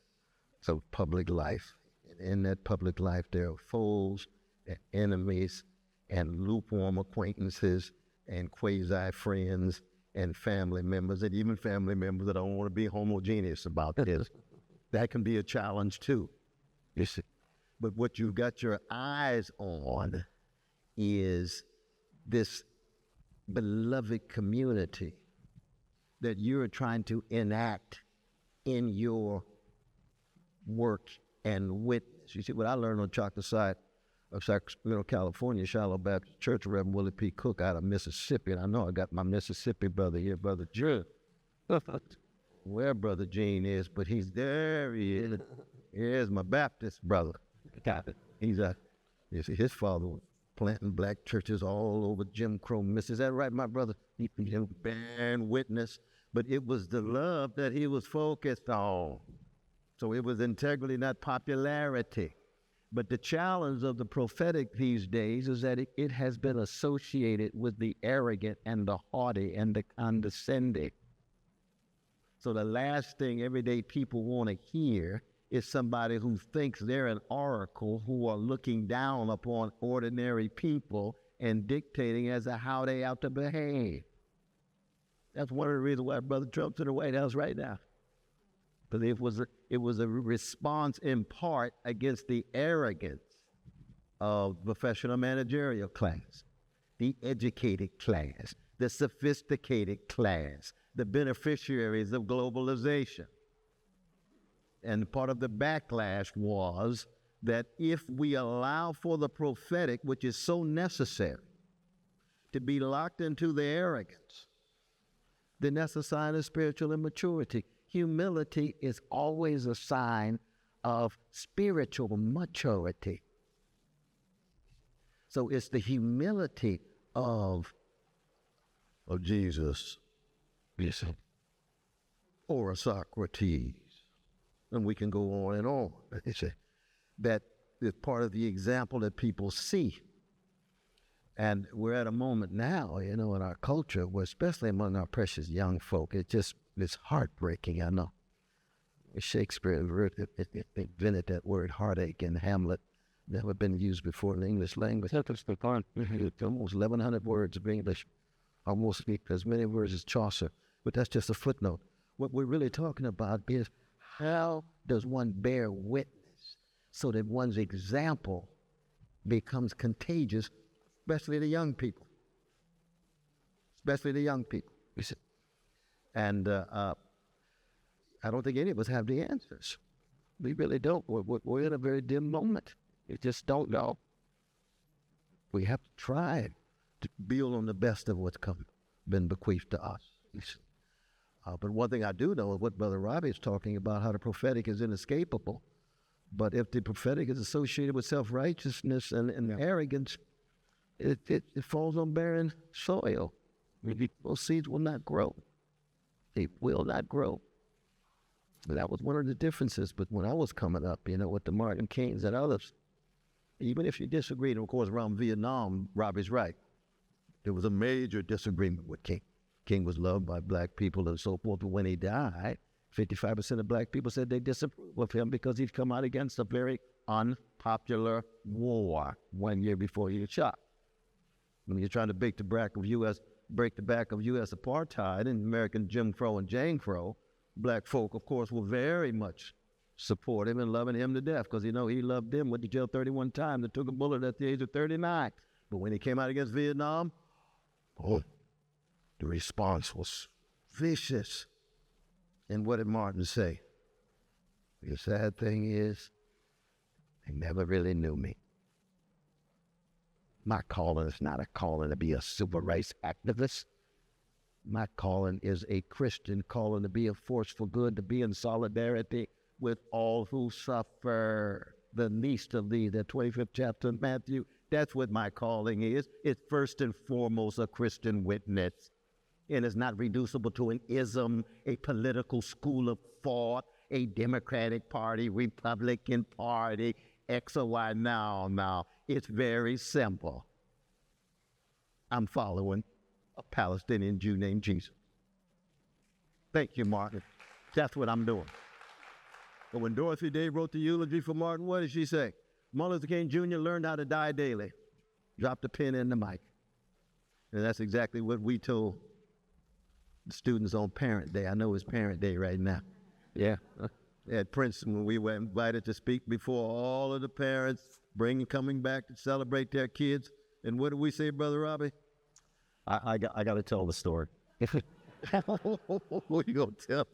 of public life. And in that public life, there are foes and enemies and lukewarm acquaintances and quasi-friends and family members, and even family members that don't want to be homogeneous about this. That can be a challenge too. You see. But what you've got your eyes on is this beloved community that you're trying to enact in your work and witness. You see, what I learned on Chocolate side of Sacramento, California, Shiloh Baptist Church, Reverend Willie P. Cook out of Mississippi, and I know I got my Mississippi brother here, Brother Gene. Where Brother Gene is, but he's there. He is. Here's my Baptist brother. He's you see, his father was planting black churches all over Jim Crow, Mississippi. Is that right, my brother? He bearing witness, but it was the love that he was focused on. So it was integrity, not popularity. But the challenge of the prophetic these days is that it has been associated with the arrogant and the haughty and the condescending. So the last thing everyday people want to hear is somebody who thinks they're an oracle, who are looking down upon ordinary people and dictating as to how they ought to behave. That's one of the reasons why Brother Trump's in the White House right now. But it was a response in part against the arrogance of the professional managerial class, the educated class, the sophisticated class, the beneficiaries of globalization. And part of the backlash was that if we allow for the prophetic, which is so necessary, to be locked into the arrogance, then that's a sign of spiritual immaturity. Humility is always a sign of spiritual maturity. So it's the humility of Jesus, or a Socrates, and we can go on and on. That is part of the example that people see. And we're at a moment now, in our culture, where especially among our precious young folk, it's heartbreaking, I know. Shakespeare invented that word heartache in Hamlet. Never been used before in the English language. Almost 1,100 words of English. Almost speak as many words as Chaucer. But that's just a footnote. What we're really talking about is how does one bear witness so that one's example becomes contagious, especially the young people. Especially the young people. And I don't think any of us have the answers. We really don't. We're in a very dim moment. We just don't know. We have to try to build on the best of what's been bequeathed to us. But one thing I do know is what Brother Robbie is talking about, how the prophetic is inescapable. But if the prophetic is associated with self-righteousness and arrogance, it falls on barren soil. Those seeds will not grow. They will not grow. That was one of the differences. But when I was coming up, with the Martin Kings and others, even if you disagreed, and of course around Vietnam, Robbie's right. There was a major disagreement with King. King was loved by black people and so forth, but when he died, 55% of black people said they disapproved of him because he'd come out against a very unpopular war 1 year before he was shot. When you're trying to break the back of U.S. apartheid and American Jim Crow and Jane Crow, black folk, of course, will very much support him and loving him to death because he loved them, went to jail 31 times and took a bullet at the age of 39. But when he came out against Vietnam, the response was vicious. And what did Martin say? The sad thing is, they never really knew me. My calling is not a calling to be a civil rights activist. My calling is a Christian calling to be a force for good, to be in solidarity with all who suffer, the least of these, the 25th chapter of Matthew. That's what my calling is. It's first and foremost a Christian witness. And it's not reducible to an ism, a political school of thought, a Democratic Party, Republican Party, X or Y. Now, it's very simple. I'm following a Palestinian Jew named Jesus. Thank you, Martin. That's what I'm doing. But when Dorothy Day wrote the eulogy for Martin, what did she say? Martin Luther King Jr. learned how to die daily. Dropped the pen in the mic. And that's exactly what we told the students on Parent Day. I know it's Parent Day right now. Yeah. At Princeton, when we were invited to speak before all of the parents, coming back to celebrate their kids. And what did we say, Brother Robbie? I got to tell the story. You gonna tell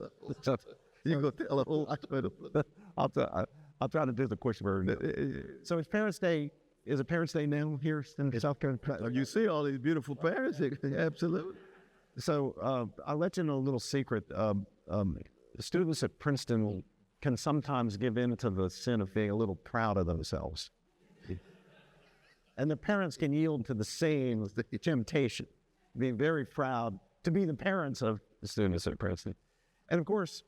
us? You gonna tell a whole lot? I'll try to do the quick version. So it's Parents' Day. Is it Parents' Day now here in South Carolina? You see all these beautiful parents. Absolutely. So I'll let you know a little secret. Students at Princeton can sometimes give in to the sin of being a little proud of themselves. And the parents can yield to the same temptation, being very proud to be the parents of the students at Princeton. And of course,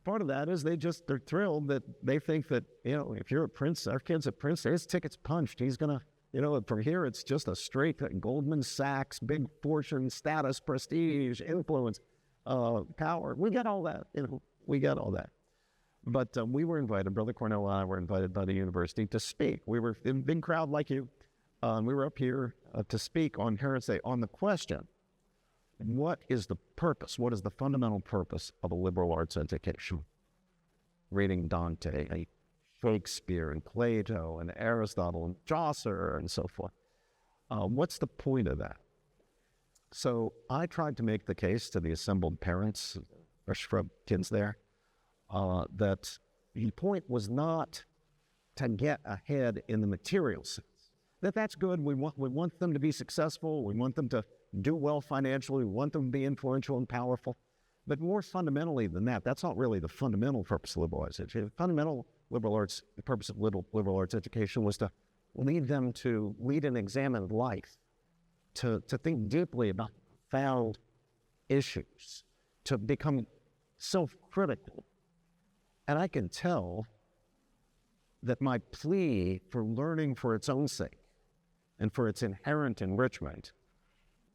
part of that is they're thrilled that they think that, if you're a Prince, our kid's at Princeton, his ticket's punched. He's going to, from here, it's just a straight Goldman Sachs, big fortune, status, prestige, influence, power. We got all that, we got all that. But we were invited, Brother Cornel and I were invited by the university to speak. We were in a big crowd like you. We were up here to speak on Parents' Day on the question, what is the purpose? What is the fundamental purpose of a liberal arts education? Reading Dante, and Shakespeare, and Plato, and Aristotle, and Chaucer, and so forth. What's the point of that? So I tried to make the case to the assembled parents, or shrub kids there, that the point was not to get ahead in the material sense. That's good. We want them to be successful. We want them to do well financially. We want them to be influential and powerful. But more fundamentally than that, that's not really the fundamental purpose of liberal arts education. The purpose of liberal arts education was to lead them to lead an examined life, to think deeply about profound issues, to become self-critical. And I can tell that my plea for learning for its own sake and for its inherent enrichment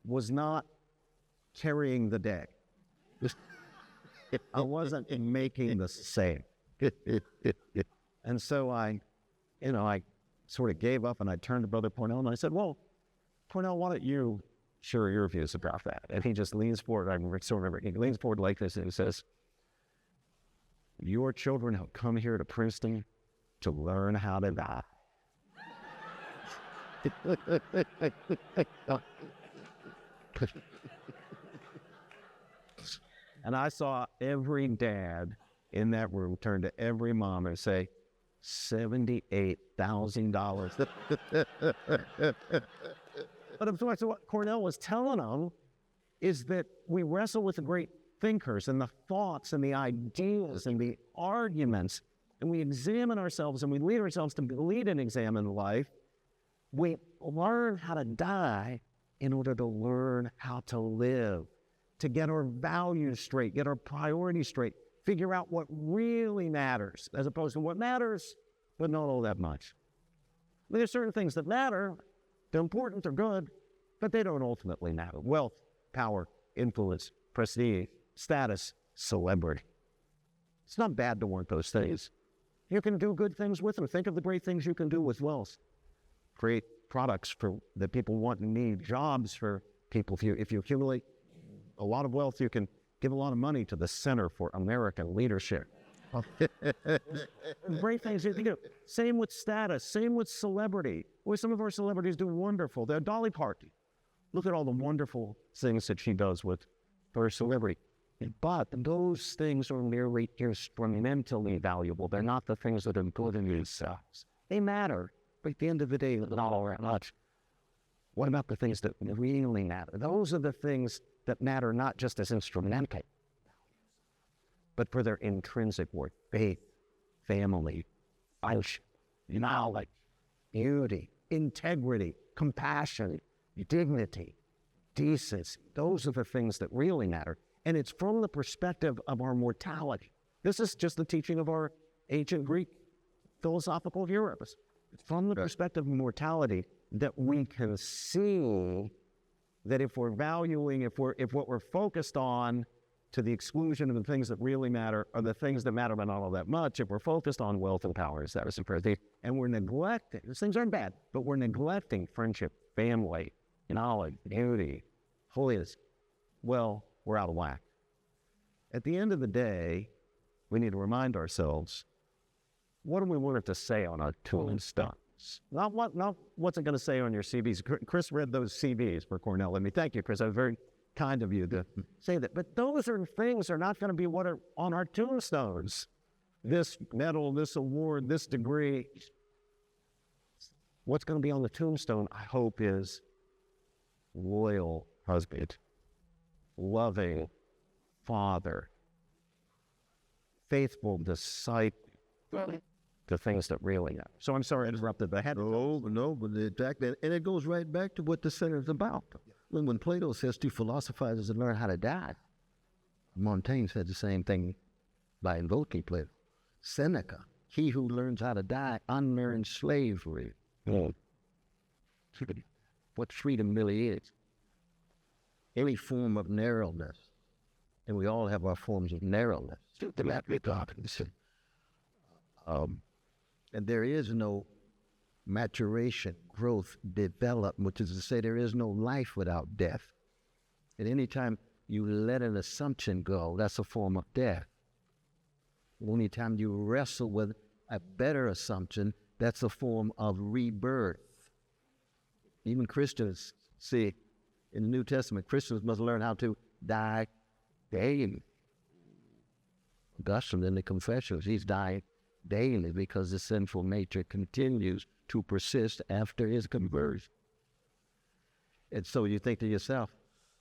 was not carrying the day. I wasn't making the same. And so I sort of gave up and I turned to Brother Cornel and I said, well, Cornel, why don't you share your views about that? And he just leans forward. He leans forward like this and he says, your children have come here to Princeton to learn how to die. And I saw every dad in that room turn to every mom and say, $78,000. But of course, what Cornel was telling them is that we wrestle with the great thinkers and the thoughts and the ideas and the arguments, and we examine ourselves and we lead ourselves to lead an examined life. We learn how to die in order to learn how to live, to get our values straight, get our priorities straight, figure out what really matters, as opposed to what matters, but not all that much. There are certain things that matter, they're important, they're good, but they don't ultimately matter. Wealth, power, influence, prestige, status, celebrity. It's not bad to want those things. You can do good things with them. Think of the great things you can do with wealth. Create products that people want and need, jobs for people. If you accumulate a lot of wealth, you can give a lot of money to the Center for American Leadership. Great things you can do. Same with status, same with celebrity. Well, some of our celebrities do wonderful. They're Dolly Parton. Look at all the wonderful things that she does with her celebrity. But those things are merely instrumentally valuable. They're not the things that are good in themselves. They matter, but at the end of the day, not all that much. What about the things that really matter? Those are the things that matter not just as instrumental, but for their intrinsic worth: faith, family, fellowship, knowledge, beauty, integrity, compassion, dignity, decency. Those are the things that really matter. And it's from the perspective of our mortality. This is just the teaching of our ancient Greek philosophical heroes. It's from the perspective of mortality that we can see that if we're valuing, if what we're focused on to the exclusion of the things that really matter are the things that matter but not all that much, if we're focused on wealth and power, status and prestige, and we're neglecting, these things aren't bad, but we're neglecting friendship, family, knowledge, beauty, holiness, well, we're out of whack. At the end of the day, we need to remind ourselves, what do we want it to say on our tombstones? Not what's it going to say on your CVs. Chris read those CVs for Cornel. Let me thank you, Chris. That was very kind of you to say that. But those are things that are not going to be what are on our tombstones. This medal, this award, this degree. What's going to be on the tombstone, I hope, is loyal husband, loving father, faithful disciple, the things that really matter. So I'm sorry I interrupted, but I had to. No, but it goes right back to what the center is about. When Plato says to philosophize is to learn how to die, Montaigne said the same thing by invoking Plato. Seneca, he who learns how to die unlearns slavery. What freedom really is. Any form of narrowness, and we all have our forms of narrowness. And there is no maturation, growth, development, which is to say there is no life without death. And any time you let an assumption go, that's a form of death. Any time you wrestle with a better assumption, that's a form of rebirth. Even Christians see in the New Testament, Christians must learn how to die daily. Augustine in the Confessions, he's dying daily because the sinful nature continues to persist after his conversion. And so you think to yourself,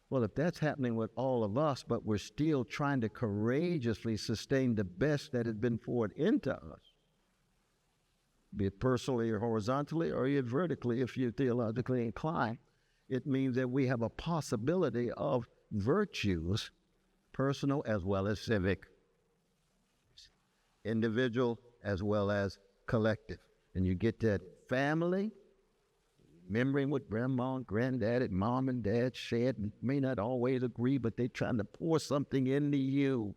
well, if that's happening with all of us, but we're still trying to courageously sustain the best that has been poured into us, be it personally or horizontally, or yet vertically if you're theologically inclined, it means that we have a possibility of virtues, personal as well as civic, individual as well as collective. And you get that family, remembering what grandma and granddad, mom and dad shared, may not always agree, but they're trying to pour something into you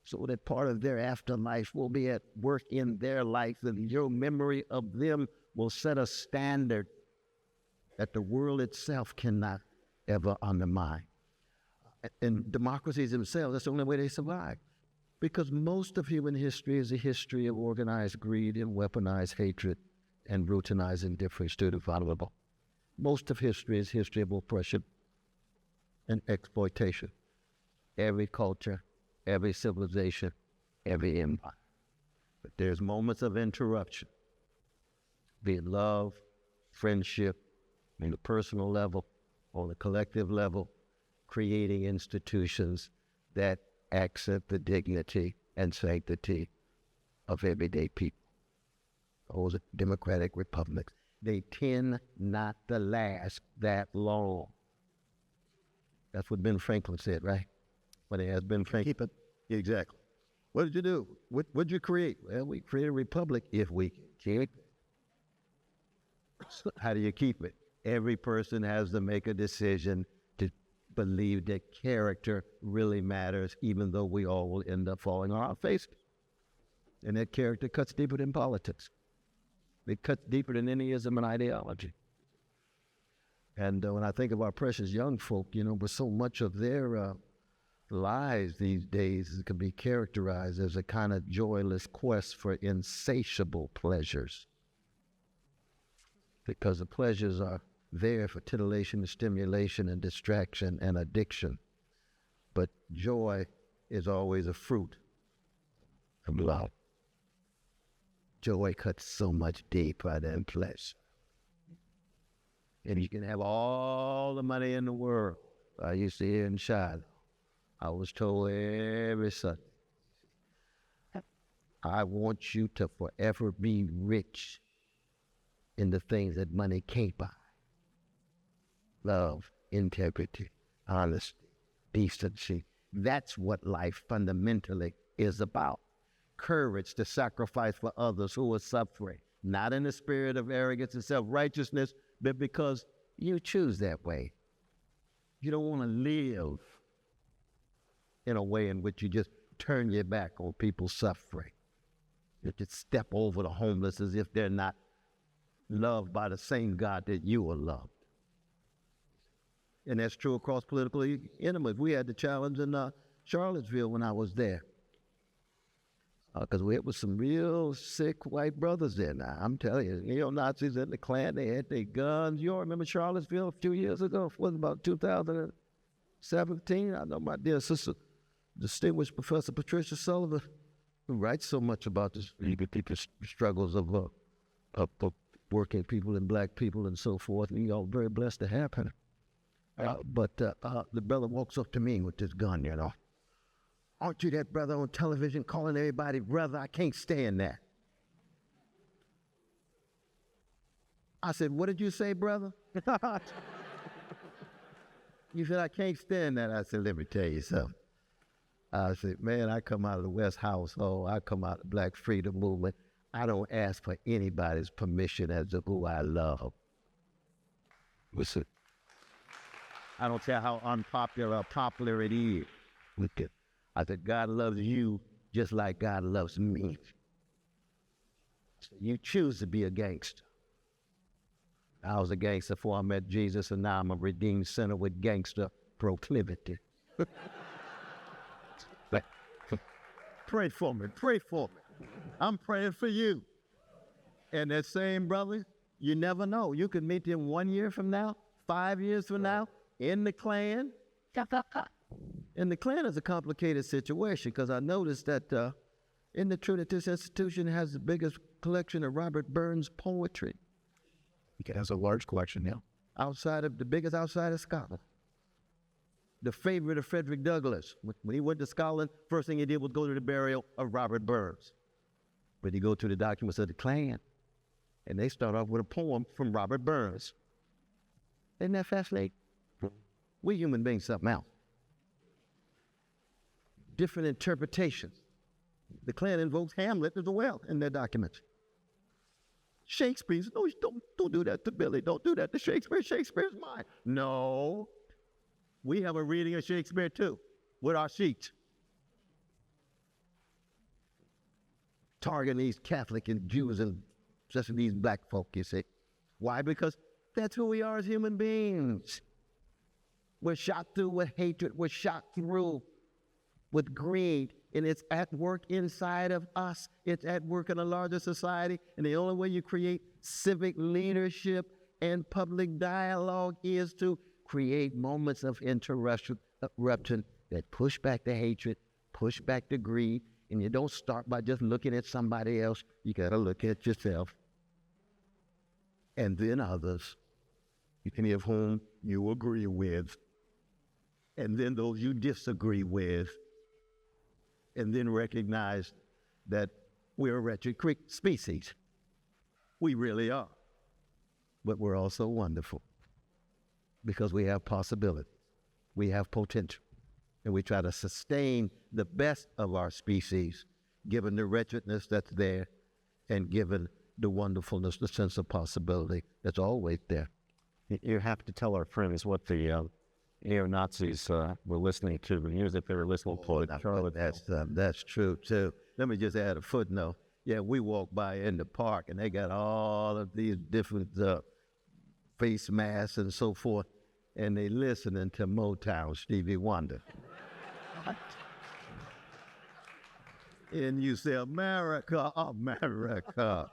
so that part of their afterlife will be at work in their life, and your memory of them will set a standard that the world itself cannot ever undermine. And democracies themselves, that's the only way they survive. Because most of human history is a history of organized greed and weaponized hatred and routinized indifference to the vulnerable. Most of history is history of oppression and exploitation. Every culture, every civilization, every empire. But there's moments of interruption, be it love, friendship, on the personal level, on the collective level, creating institutions that accept the dignity and sanctity of everyday people. Those are democratic republics. They tend not to last that long. That's what Ben Franklin said, right? When it has Ben Franklin. Keep it. Exactly. What did you do? What did you create? Well, we created a republic if we can keep it. How do you keep it? Every person has to make a decision to believe that character really matters, even though we all will end up falling on our faces. And that character cuts deeper than politics. It cuts deeper than any ism and ideology. And when I think of our precious young folk, with so much of their lives these days can be characterized as a kind of joyless quest for insatiable pleasures. Because the pleasures are there for titillation, stimulation, and distraction and addiction. But joy is always a fruit of love. Joy cuts so much deeper than pleasure. And you can have all the money in the world. I used to hear in Shiloh, I was told every Sunday, I want you to forever be rich in the things that money can't buy. Love, integrity, honesty, decency. That's what life fundamentally is about. Courage to sacrifice for others who are suffering, not in the spirit of arrogance and self-righteousness, but because you choose that way. You don't want to live in a way in which you just turn your back on people suffering. You just step over the homeless as if they're not loved by the same God that you are loved. And that's true across political enemies. We had the challenge in Charlottesville when I was there. Because we had some real sick white brothers there now. I'm telling you, neo-Nazis in the Klan, they had their guns. You all remember Charlottesville a few years ago? It was about 2017. I know my dear sister, distinguished Professor Patricia Sullivan, who writes so much about the struggles of working people and black people and so forth. And y'all very blessed to have her. But the brother walks up to me with this gun, Aren't you that brother on television calling everybody brother? I can't stand that. I said, what did you say, brother? You said, I can't stand that. I said, let me tell you something. I said, man, I come out of the West household. I come out of the Black Freedom Movement. I don't ask for anybody's permission as to who I love. Listen, I don't care how unpopular or popular it is. Look at, I said, God loves you just like God loves me. So you choose to be a gangster. I was a gangster before I met Jesus, and now I'm a redeemed sinner with gangster proclivity. Pray for me, pray for me. I'm praying for you. And that same brother, you never know. You could meet him 1 year from now, 5 years from now, in the Klan. And the Klan is a complicated situation because I noticed that in the truth that this institution has the biggest collection of Robert Burns poetry. It has a large collection, yeah. The biggest outside of Scotland. The favorite of Frederick Douglass. When he went to Scotland, first thing he did was go to the burial of Robert Burns. But he go to the documents of the Klan, and they start off with a poem from Robert Burns. Isn't that fascinating? We human beings something else. Different interpretations. The Klan invokes Hamlet as well in their documents. Shakespeare, no, don't do that to Billy. Don't do that to Shakespeare. Shakespeare's mine. No. We have a reading of Shakespeare too, with our sheets. Targeting these Catholic and Jews and especially these black folk, you see. Why? Because that's who we are as human beings. We're shot through with hatred. We're shot through with greed. And it's at work inside of us. It's at work in a larger society. And the only way you create civic leadership and public dialogue is to create moments of interruption that push back the hatred, push back the greed. And you don't start by just looking at somebody else. You got to look at yourself. And then others, many of whom you agree with. And then those you disagree with. And then recognize that we're a wretched species. We really are. But we're also wonderful because we have possibility. We have potential. And we try to sustain the best of our species, given the wretchedness that's there and given the wonderfulness, the sense of possibility that's always there. You have to tell our friends what the neo-Nazis were listening to, the music they were listening to. That's true, too. Let me just add a footnote. Yeah, we walk by in the park, and they got all of these different face masks and so forth, and they listening to Motown, Stevie Wonder. And you say, America, America.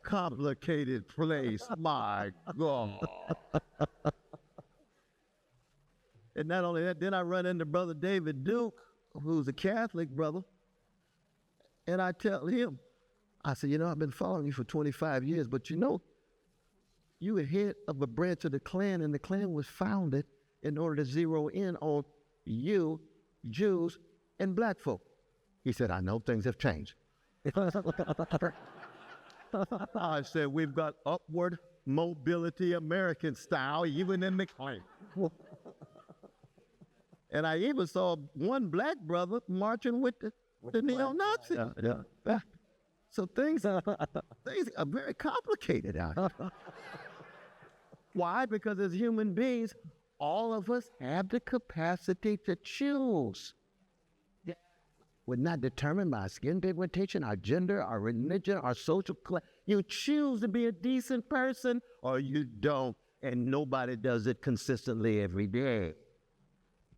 Complicated place, my God. And not only that, then I run into Brother David Duke, who's a Catholic brother, and I tell him, I said, I've been following you for 25 years, but you were head of a branch of the Klan, and the Klan was founded in order to zero in on you, Jews, and black folk. He said, I know things have changed. I said, we've got upward mobility American style, even in the Klan. And I even saw one black brother marching with the neo-Nazis. Yeah. So things are very complicated out here. Why? Because as human beings, all of us have the capacity to choose. We're not determined by our skin pigmentation, our gender, our religion, our social class. You choose to be a decent person or you don't. and nobody does it consistently every day.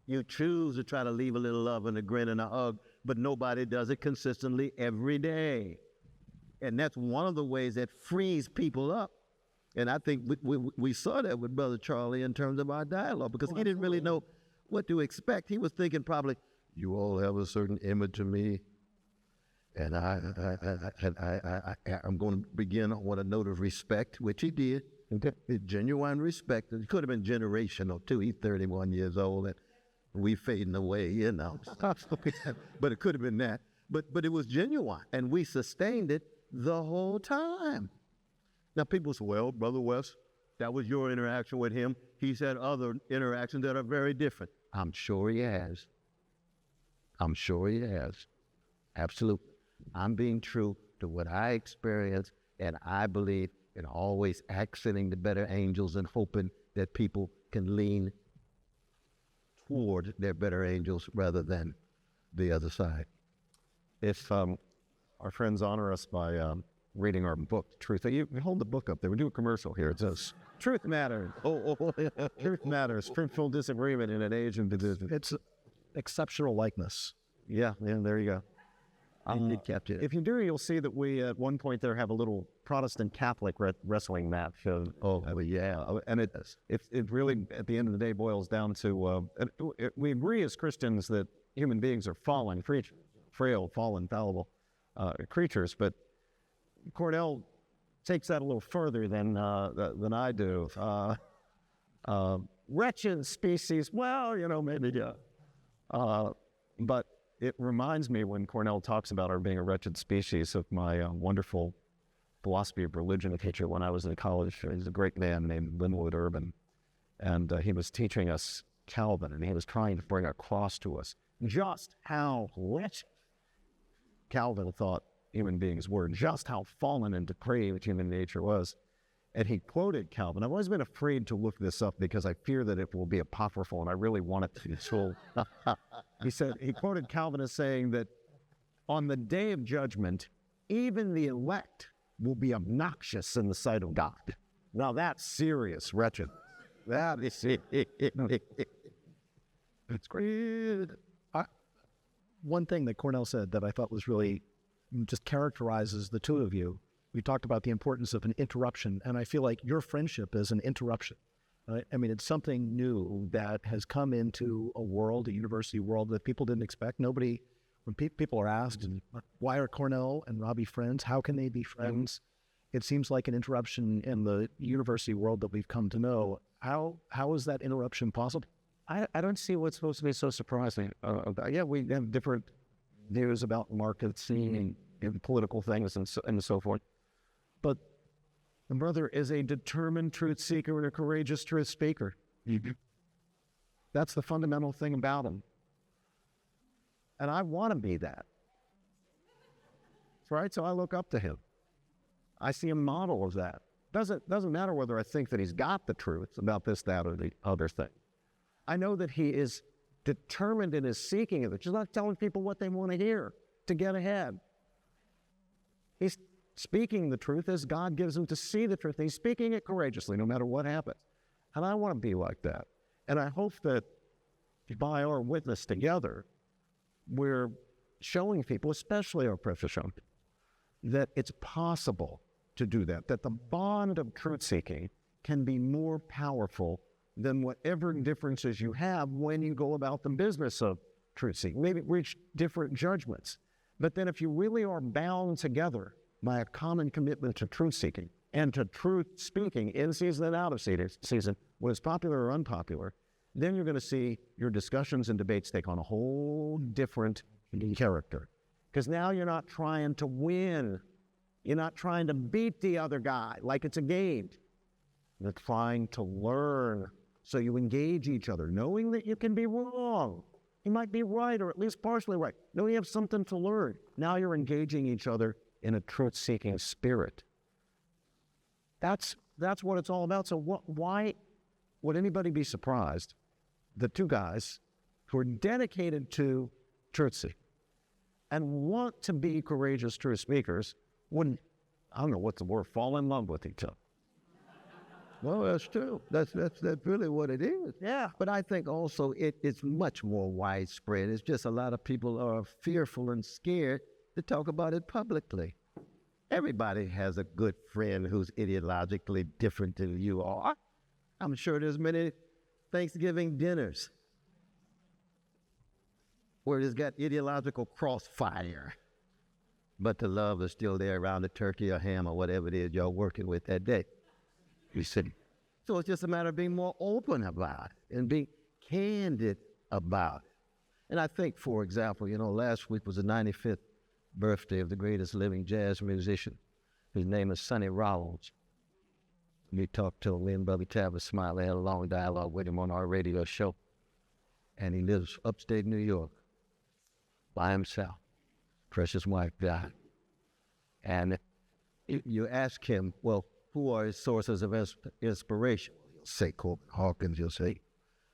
You choose to try to leave a little love and a grin and a hug, but nobody does it consistently every day. And that's one of the ways that frees people up. And I think we saw that with Brother Charlie in terms of our dialogue, because he didn't really know what to expect. He was thinking probably, you all have a certain image of me, and I'm going to begin on a note of respect, which he did. Genuine respect. It could have been generational too. He's 31 years old, and we fading away, you know. But it could have been that. But it was genuine, and we sustained it the whole time. Now people say, well, Brother West, that was your interaction with him. He's had other interactions that are very different. I'm sure he has. I'm sure he has. Absolutely. I'm being true to what I experienced, and I believe in always accenting the better angels and hoping that people can lean toward their better angels rather than the other side. If our friends honor us by reading our book, Truth, you hold the book up there. We do a commercial here. It says, Truth Matters. Truth Matters. Fruitful Disagreement in an Age of Division. It's exceptional likeness. Yeah, there you go. If you do, you'll see that we at one point there have a little Protestant Catholic wrestling match. And it really at the end of the day boils down to we agree as Christians that human beings are fallen creatures, frail, fallen, fallible creatures. But Cornel takes that a little further than I do. Wretched species. Well, maybe but it reminds me when Cornel talks about our being a wretched species of my wonderful philosophy of religion teacher when I was in college. He's a great man named Linwood Urban, and he was teaching us Calvin, and he was trying to bring across to us just how wretched Calvin thought human beings were, just how fallen and depraved human nature was. And he quoted Calvin. I've always been afraid to look this up because I fear that it will be apocryphal, and I really want it to be true. He quoted Calvin as saying that on the day of judgment, even the elect will be obnoxious in the sight of God. Now that's serious, wretched. That is it's great. One thing that Cornel said that I thought was really just characterizes the two of you. We talked about the importance of an interruption, and I feel like your friendship is an interruption. I mean, it's something new that has come into a world, a university world, that people didn't expect. Nobody, when people are asked, why are Cornel and Robbie friends? How can they be friends? It seems like an interruption in the university world that we've come to know. How is that interruption possible? I don't see what's supposed to be so surprising. We have different views about markets and political things and so forth. But the brother is a determined truth seeker and a courageous truth speaker. Mm-hmm. That's the fundamental thing about him. And I want to be that. Right? So I look up to him. I see a model of that. Doesn't matter whether I think that he's got the truth about this, that, or the other thing. I know that he is determined in his seeking of it. He's not telling people what they want to hear to get ahead. He's speaking the truth as God gives him to see the truth. He's speaking it courageously, no matter what happens. And I want to be like that. And I hope that by our witness together, we're showing people, especially our precious young people, that it's possible to do that the bond of truth seeking can be more powerful than whatever differences you have when you go about the business of truth seeking. Maybe reach different judgments. But then if you really are bound together by a common commitment to truth seeking and to truth speaking in season and out of season, whether it's popular or unpopular, then you're going to see your discussions and debates take on a whole different character. Because now you're not trying to win. You're not trying to beat the other guy like it's a game. You're trying to learn. So you engage each other, knowing that you can be wrong. You might be right, or at least partially right. No, you have something to learn. Now you're engaging each other in a truth-seeking spirit. That's what it's all about. So why would anybody be surprised that two guys who are dedicated to truth-seeking and want to be courageous truth speakers wouldn't, I don't know what's the word, fall in love with each other? Well, that's true. That's really what it is. Yeah. But I think also it's much more widespread. It's just a lot of people are fearful and scared to talk about it publicly. Everybody has a good friend who's ideologically different than you are. I'm sure there's many Thanksgiving dinners where it's got ideological crossfire, but the love is still there around the turkey or ham or whatever it is y'all working with that day. You see? So it's just a matter of being more open about it and being candid about it. And I think, for example, last week was the 95th birthday of the greatest living jazz musician. His name is Sonny Rollins. We talked to him, me and Brother Tavis Smiley had a long dialogue with him on our radio show. And he lives upstate New York by himself. Precious wife died. And you ask him, well, who are his sources of inspiration? He'll say Corbin Hawkins, he'll say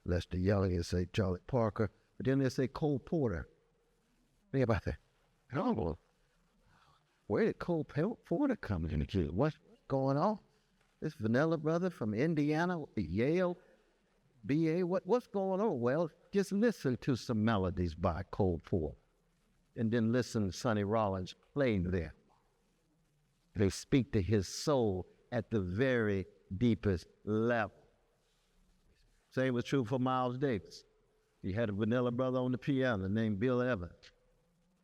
Lester Young, he'll say Charlie Parker, but then they'll say Cole Porter. Think about that. Oh, where did Cole Porter come into? What's going on? This Vanilla brother from Indiana, Yale, BA, what's going on? Well, just listen to some melodies by Cole Porter, and then listen to Sonny Rollins playing them. They speak to his soul at the very deepest level. Same was true for Miles Davis. He had a Vanilla brother on the piano named Bill Evans.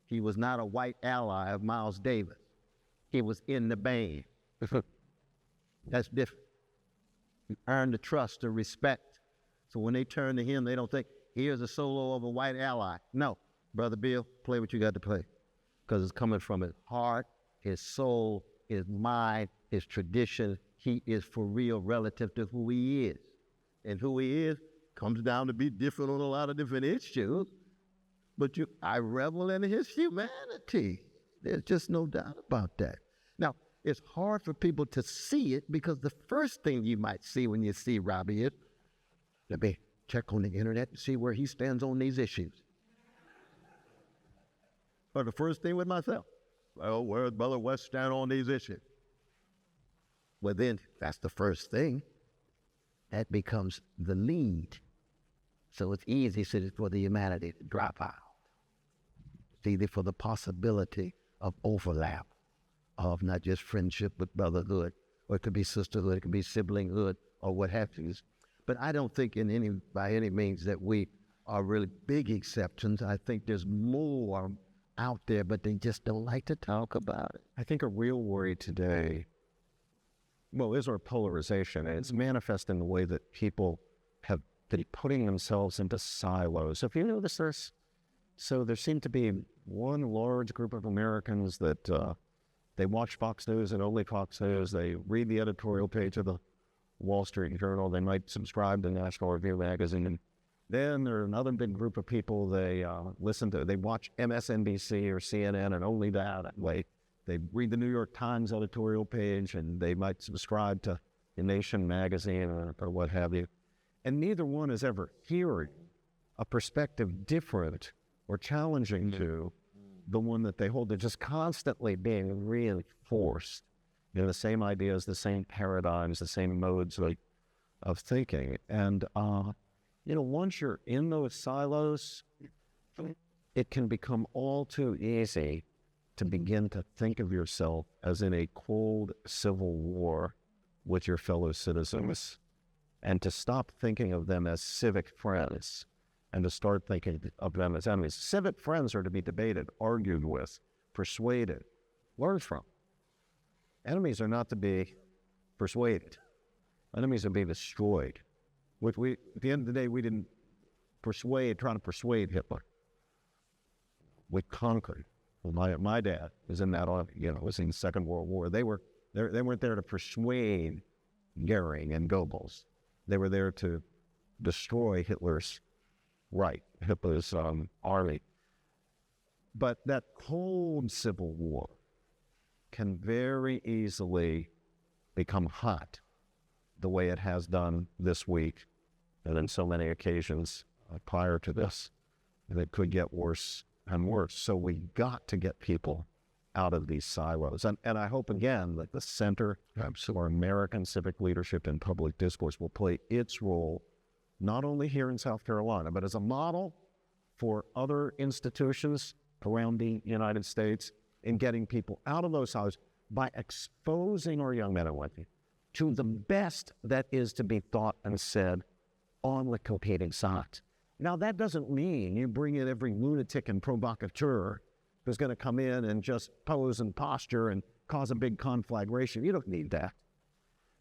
He was not a white ally of Miles Davis. He was in the band. That's different. You earn the trust, the respect. So when they turn to him, they don't think, here's a solo of a white ally. No, Brother Bill, play what you got to play. Because it's coming from his heart, his soul, his mind, his tradition. He is for real relative to who he is. And who he is comes down to be different on a lot of different issues. But I revel in his humanity. There's just no doubt about that. Now, it's hard for people to see it because the first thing you might see when you see Robbie is, let me check on the internet and see where he stands on these issues. Or the first thing with myself, well, where does Brother West stand on these issues? Well, then, that's the first thing. That becomes the lead. So it's easy for the humanity to drop out. It's easy for the possibility of overlap, of not just friendship, but brotherhood, or it could be sisterhood, it could be siblinghood, or what have you. But I don't think by any means that we are really big exceptions. I think there's more out there, but they just don't like to talk about it. I think a real worry today, is our polarization. And it's manifest in the way that people have been putting themselves into silos. If you notice this, so there seemed to be one large group of Americans that they watch Fox News and only Fox News. They read the editorial page of the Wall Street Journal. They might subscribe to National Review magazine. And then there's another big group of people they watch MSNBC or CNN and only that way. They read the New York Times editorial page and they might subscribe to The Nation magazine or what have you. And neither one is ever hearing a perspective different or challenging to the one that they hold. They're just constantly being reinforced. The same ideas, the same paradigms, the same modes of thinking. And, once you're in those silos, it can become all too easy to begin to think of yourself as in a cold civil war with your fellow citizens, and to stop thinking of them as civic friends and to start thinking of them as enemies. Civic friends are to be debated, argued with, persuaded, learned from. Enemies are not to be persuaded. Enemies are to be destroyed. At the end of the day, we didn't trying to persuade Hitler. We conquered. Well, my dad was in that, was in the Second World War. They weren't there to persuade Goering and Goebbels. They were there to destroy Hitler's army. But that cold civil war can very easily become hot, the way it has done this week, and in so many occasions prior to this. And it could get worse and worse. So we got to get people out of these silos. And I hope, again, that the Center for American Civic Leadership in Public Discourse will play its role, not only here in South Carolina, but as a model for other institutions around the United States in getting people out of those silos by exposing our young men and women to the best that is to be thought and said on the competing sides. Now, that doesn't mean you bring in every lunatic and provocateur who's going to come in and just pose and posture and cause a big conflagration. You don't need that.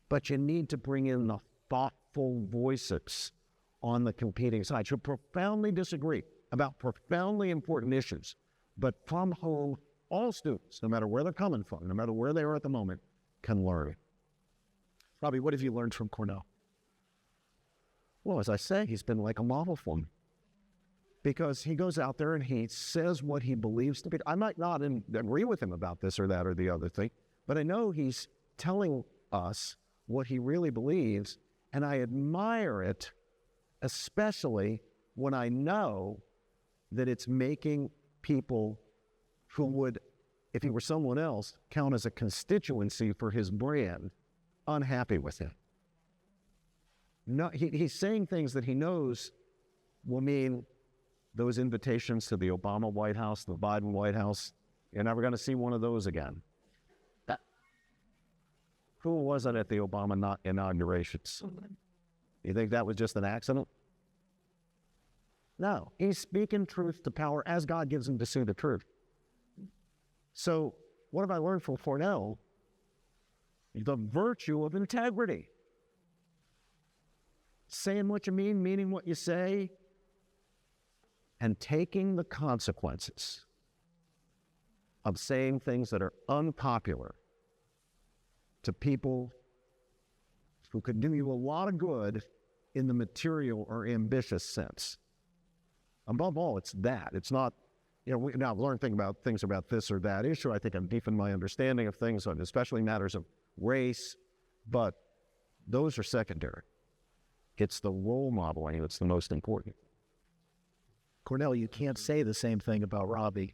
But you need to bring in the thoughtful voices on the competing sides who profoundly disagree about profoundly important issues, but from whom all students, no matter where they're coming from, no matter where they are at the moment, can learn. Robbie, what have you learned from Cornel? Well, as I say, he's been like a model for me. Because he goes out there and he says what he believes to be. I might not agree with him about this or that or the other thing, but I know he's telling us what he really believes, and I admire it, especially when I know that it's making people who would, if he were someone else, count as a constituency for his brand, unhappy with him. No, he's saying things that he knows will mean those invitations to the Obama White House, the Biden White House, you're never going to see one of those again. Who wasn't at the Obama inaugurations? You think that was just an accident? No, he's speaking truth to power as God gives him to see the truth. So what have I learned from Cornel? The virtue of integrity. Saying what you mean, meaning what you say, and taking the consequences of saying things that are unpopular to people who could do you a lot of good in the material or ambitious sense. Above all, it's that. It's not, now I've learned things about this or that issue. I think I've deepened my understanding of things, especially matters of race, but those are secondary. It's the role modeling that's the most important. Cornel, you can't say the same thing about Robbie.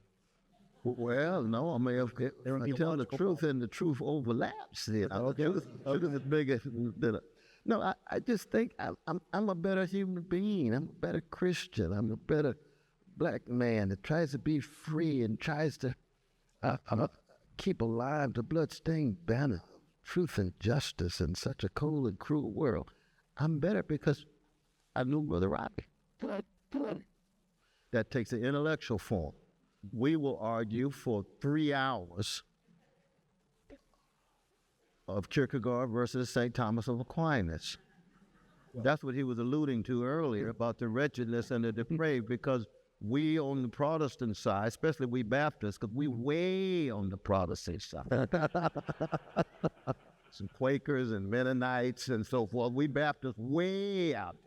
Well, no, I mean, I tell the truth, and the truth overlaps. The truth is bigger than no, I just think I'm a better human being. I'm a better Christian. I'm a better black man that tries to be free and tries to keep alive the bloodstained banner of truth and justice in such a cold and cruel world. I'm better because I knew Brother Robbie. That takes an intellectual form. We will argue for 3 hours of Kierkegaard versus St. Thomas of Aquinas. That's what he was alluding to earlier about the wretchedness and the depraved, because we on the Protestant side, especially we Baptists, because we way on the Protestant side. Some Quakers and Mennonites and so forth. We Baptists way out.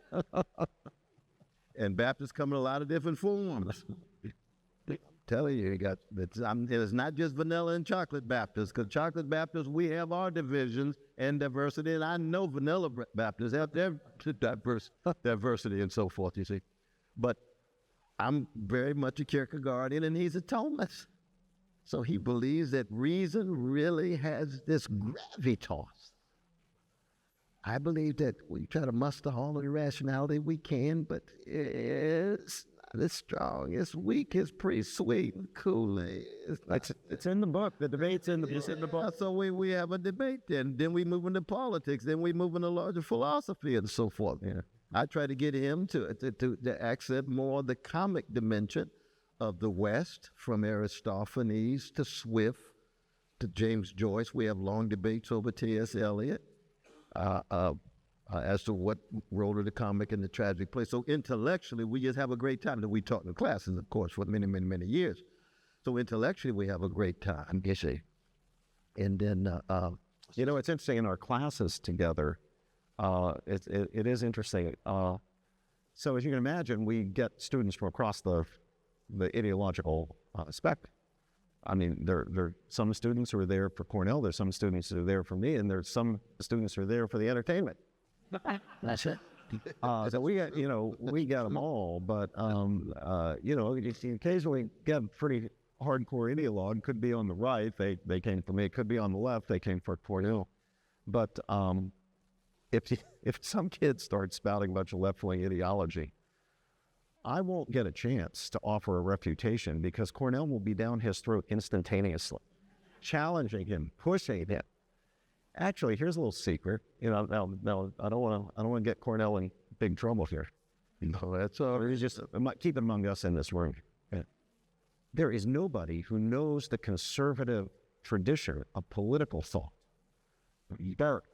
And Baptists come in a lot of different forms. I'm telling you, it's not just vanilla and chocolate Baptists, because chocolate Baptists, we have our divisions and diversity, and I know vanilla Baptists have their diversity and so forth, you see. But I'm very much a Kierkegaardian, and he's a Thomist. So he believes that reason really has this gravitas. I believe that we try to muster all of the rationality we can, but it's not as strong. It's weak. It's pretty sweet and cool. It's in the book. The debate's in the book. So we have a debate then we move into politics. Then we move into larger philosophy and so forth. Yeah. I try to get him to accept more the comic dimension of the West, from Aristophanes to Swift to James Joyce. We have long debates over T.S. Eliot as to what role of the comic and the tragic play. So intellectually, we just have a great time. And we taught in the classes, of course, for many, many, many years. So intellectually, we have a great time, you see. And then, it's interesting in our classes together. It is interesting. So as you can imagine, we get students from across the ideological spectrum. I mean, there are some students who are there for Cornel, there's some students who are there for me, and there's some students who are there for the entertainment. that's it. So we got them all, but you occasionally get pretty hardcore ideologue, could be on the right, they came for me, it could be on the left, they came for Cornel. But if some kid starts spouting a bunch of left-wing ideology, I won't get a chance to offer a refutation because Cornel will be down his throat instantaneously, challenging him, pushing him. Actually, here's a little secret. You know, now I don't want to get Cornel in big trouble here. No, that's just keep it among us in this room. There is nobody who knows the conservative tradition of political thought, Burke,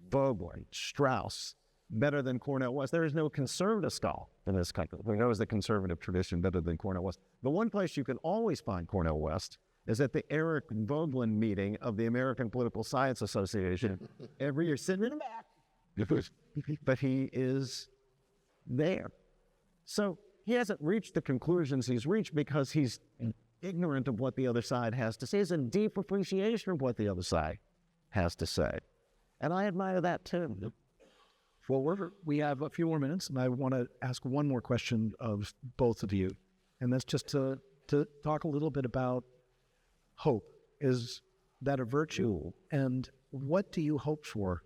Vogler, Strauss, better than Cornel West. There is no conservative scholar in this country who knows the conservative tradition better than Cornel West. The one place you can always find Cornel West is at the Eric Vogelin meeting of the American Political Science Association every year, sitting in the back. But he is there. So he hasn't reached the conclusions he's reached because he's ignorant of what the other side has to say. He's in deep appreciation of what the other side has to say. And I admire that too. Well, we have a few more minutes, and I want to ask one more question of both of you. And that's just to talk a little bit about hope. Is that a virtue? And what do you hope for?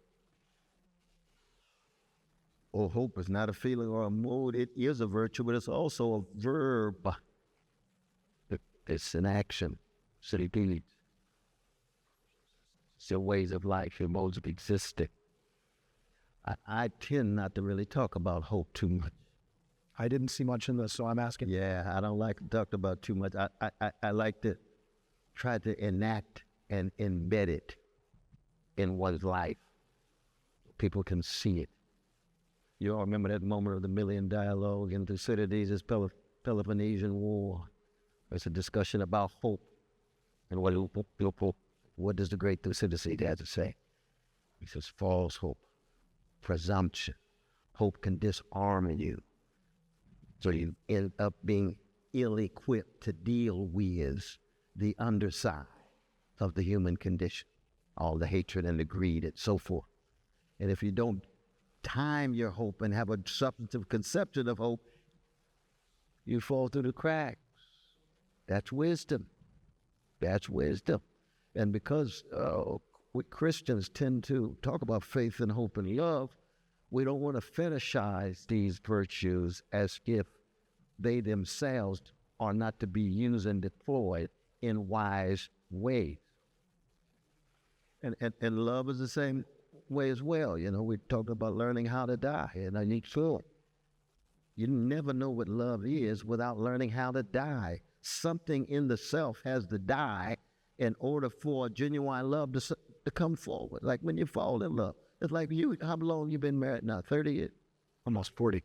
Oh, hope is not a feeling or a mood. It is a virtue, but it's also a verb. It's an action. So it is. It's your ways of life, your modes of existing. I tend not to really talk about hope too much. I didn't see much in this, so I'm asking. Yeah, I don't like to talk about too much. I like to try to enact and embed it in one's life. People can see it. You all remember that moment of the Million Dialogue in Thucydides' Peloponnesian War. There's a discussion about hope. And what does the great Thucydides have to say? He says, false hope, presumption. Hope can disarm you. So you end up being ill-equipped to deal with the underside of the human condition, all the hatred and the greed and so forth. And if you don't time your hope and have a substantive conception of hope, you fall through the cracks. That's wisdom. That's wisdom. And because we Christians tend to talk about faith and hope and love, we don't want to fetishize these virtues as if they themselves are not to be used and deployed in wise ways. And love is the same way as well. You know, we talked about learning how to die, and I need to. You never know what love is without learning how to die. Something in the self has to die in order for genuine love to come forward. Like when you fall in love. It's like you, how long you been married now? 30 years? Almost 40.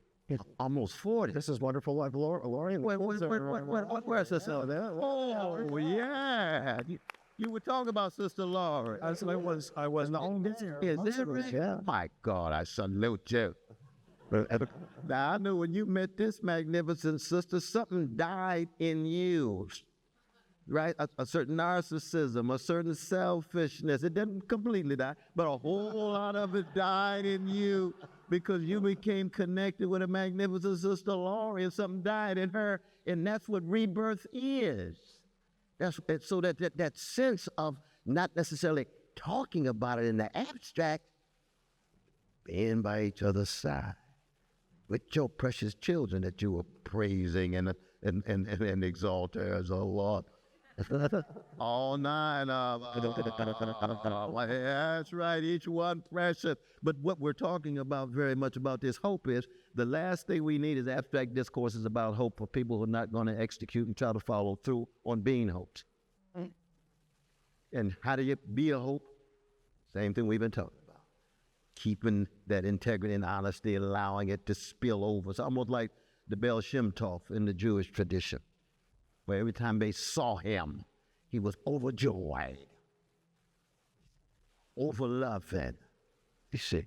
Almost 40. This is wonderful. Like Lauren. Where's Sister Lauren? Oh, yeah. You were talking about Sister Lauren. I was not there. Is that right? Yeah. My God, I salute you. Now, I know when you met this magnificent sister, something died in you, right? A certain narcissism, a certain selfishness. It didn't completely die, but a whole lot of it died in you because you became connected with a magnificent Sister Lauren, and something died in her, and that's what rebirth is. So that sense of not necessarily talking about it in the abstract, being by each other's side with your precious children that you were praising and exalting as a Lord. All 9 of them. That's right, each one precious. But what we're talking about very much about this hope is the last thing we need is abstract discourses about hope for people who are not going to execute and try to follow through on being hopes. And how do you be a hope? Same thing we've been talking about. Keeping that integrity and honesty, allowing it to spill over. It's almost like the Baal Shem Tov in the Jewish tradition, where every time they saw him, he was overjoyed, overloving. You see,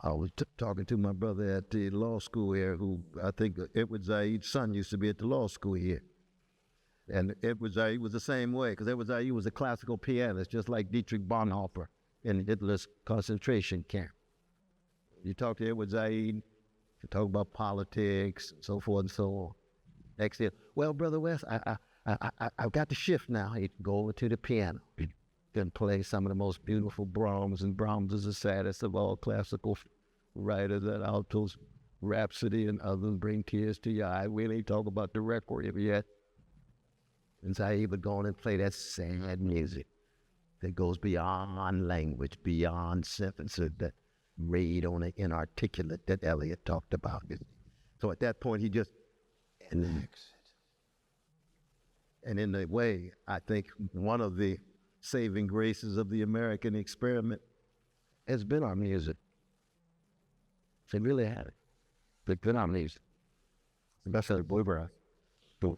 I was talking to my brother at the law school here, who I think Edward Said's son used to be at the law school here. And Edward Said was the same way, because Edward Said was a classical pianist, just like Dietrich Bonhoeffer in Hitler's concentration camp. You talk to Edward Said, you talk about politics, and so forth and so on. Next year, well, Brother West, I I've got to shift now. You can go over to the piano. You can play some of the most beautiful Brahms, and Brahms is the saddest of all classical writers, and altos, Rhapsody and others bring tears to your eye. We ain't talking about the requiem yet. And so I would go on and play that sad music that goes beyond language, beyond sentences, that raid on the inarticulate that Eliot talked about. So at that point, he just enacts it. And in a way, I think one of the saving graces of the American experiment has been our music. It really had it. It's been our music. Especially bluegrass.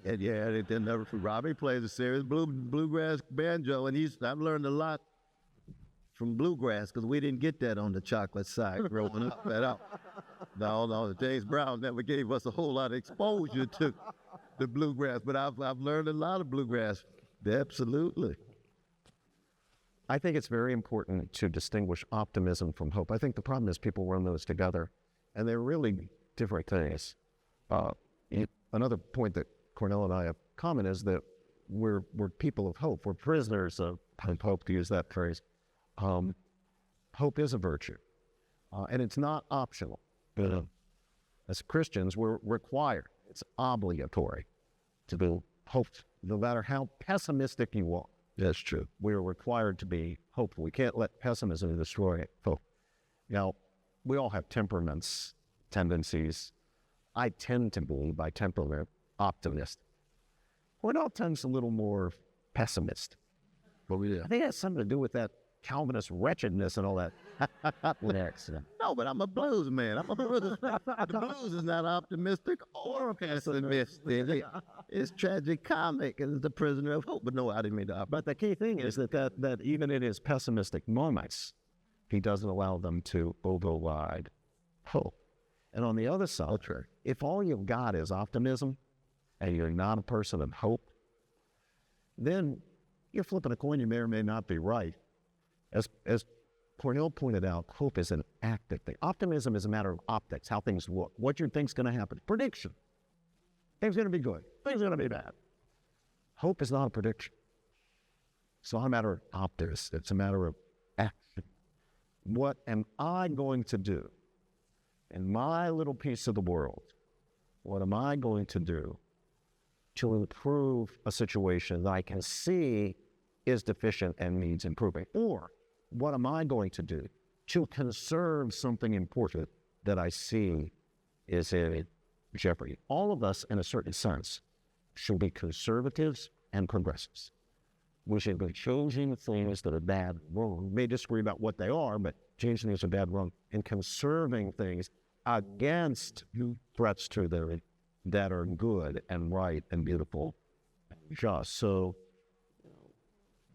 And yeah, they never. Robbie plays a serious bluegrass banjo, and I've learned a lot from bluegrass because we didn't get that on the chocolate side growing up. No, James Brown never gave us a whole lot of exposure to the bluegrass, but I've learned a lot of bluegrass. Absolutely. I think it's very important to distinguish optimism from hope. I think the problem is people run those together, and they're really different things. Another point that Cornel and I have common is that we're people of hope. We're prisoners of hope, to use that phrase. Hope is a virtue, and it's not optional. But as Christians, we're required. It's obligatory to be hopeful, no matter how pessimistic you are. That's true. We're required to be hopeful. We can't let pessimism destroy hope. Now, we all have temperaments, tendencies. I tend to be, by temperament, optimist. Cornel tends a little more pessimist. But we did. I think it has something to do with that Calvinist wretchedness and all that. No, but I'm a blues man. The blues is not optimistic or pessimistic. It's tragicomic and it's the prisoner of hope. But no, I didn't mean to. But the key thing is that even in his pessimistic moments, he doesn't allow them to override hope. And on the other side, if all you've got is optimism and you're not a person of hope, then you're flipping a coin. You may or may not be right. As Cornel pointed out, hope is an active thing. Optimism is a matter of optics, how things look, what you think's going to happen. Prediction. Things are going to be good. Things are going to be bad. Hope is not a prediction. It's not a matter of optics. It's a matter of action. What am I going to do in my little piece of the world? What am I going to do to improve a situation that I can see is deficient and needs improving? Or what am I going to do to conserve something important that I see is in jeopardy? All of us, in a certain sense, should be conservatives and progressives. We should be changing things that are bad, wrong. We may disagree about what they are, but changing things that are bad, wrong, and conserving things against threats to them that are good and right and beautiful and just. So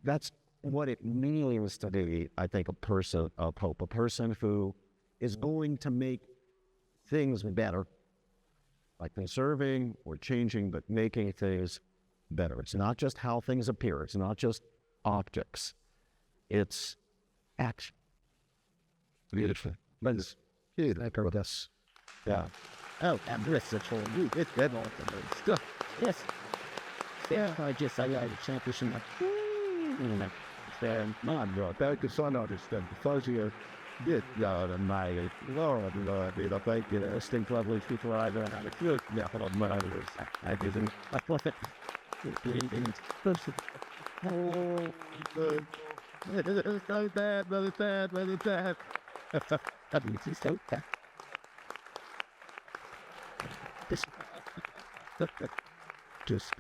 that's what it means to be, I think, a person of hope, a person who is going to make things better, like conserving or changing, but making things better. It's not just how things appear. It's not just optics. It's action. Beautiful. Let's Like this. yeah. Oh, and this is for you. It's that all stuff. Yes. Yeah, I got a championship. Man, bro, thank you so much. Because you're good, God, and my Lord, I thank you. I think lovely people I don't have a good, yeah, but I'm not I didn't. I thought it. So bad, brother, sad, brother, sad. It's so bad. Just,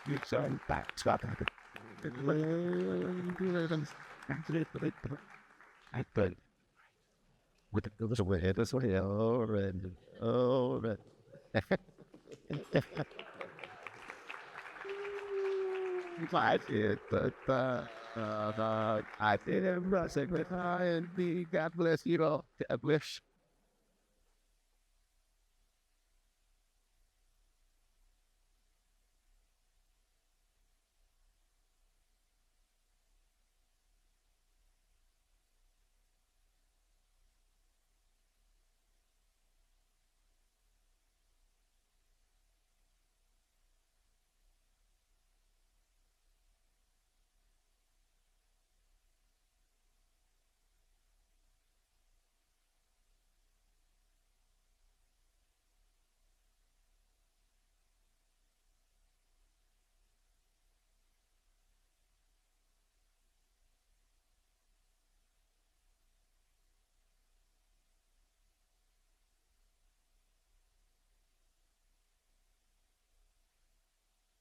you sound back, stop it. But with the way, this way, all right. I did, but I did everything with I and me. God bless you all. God bless.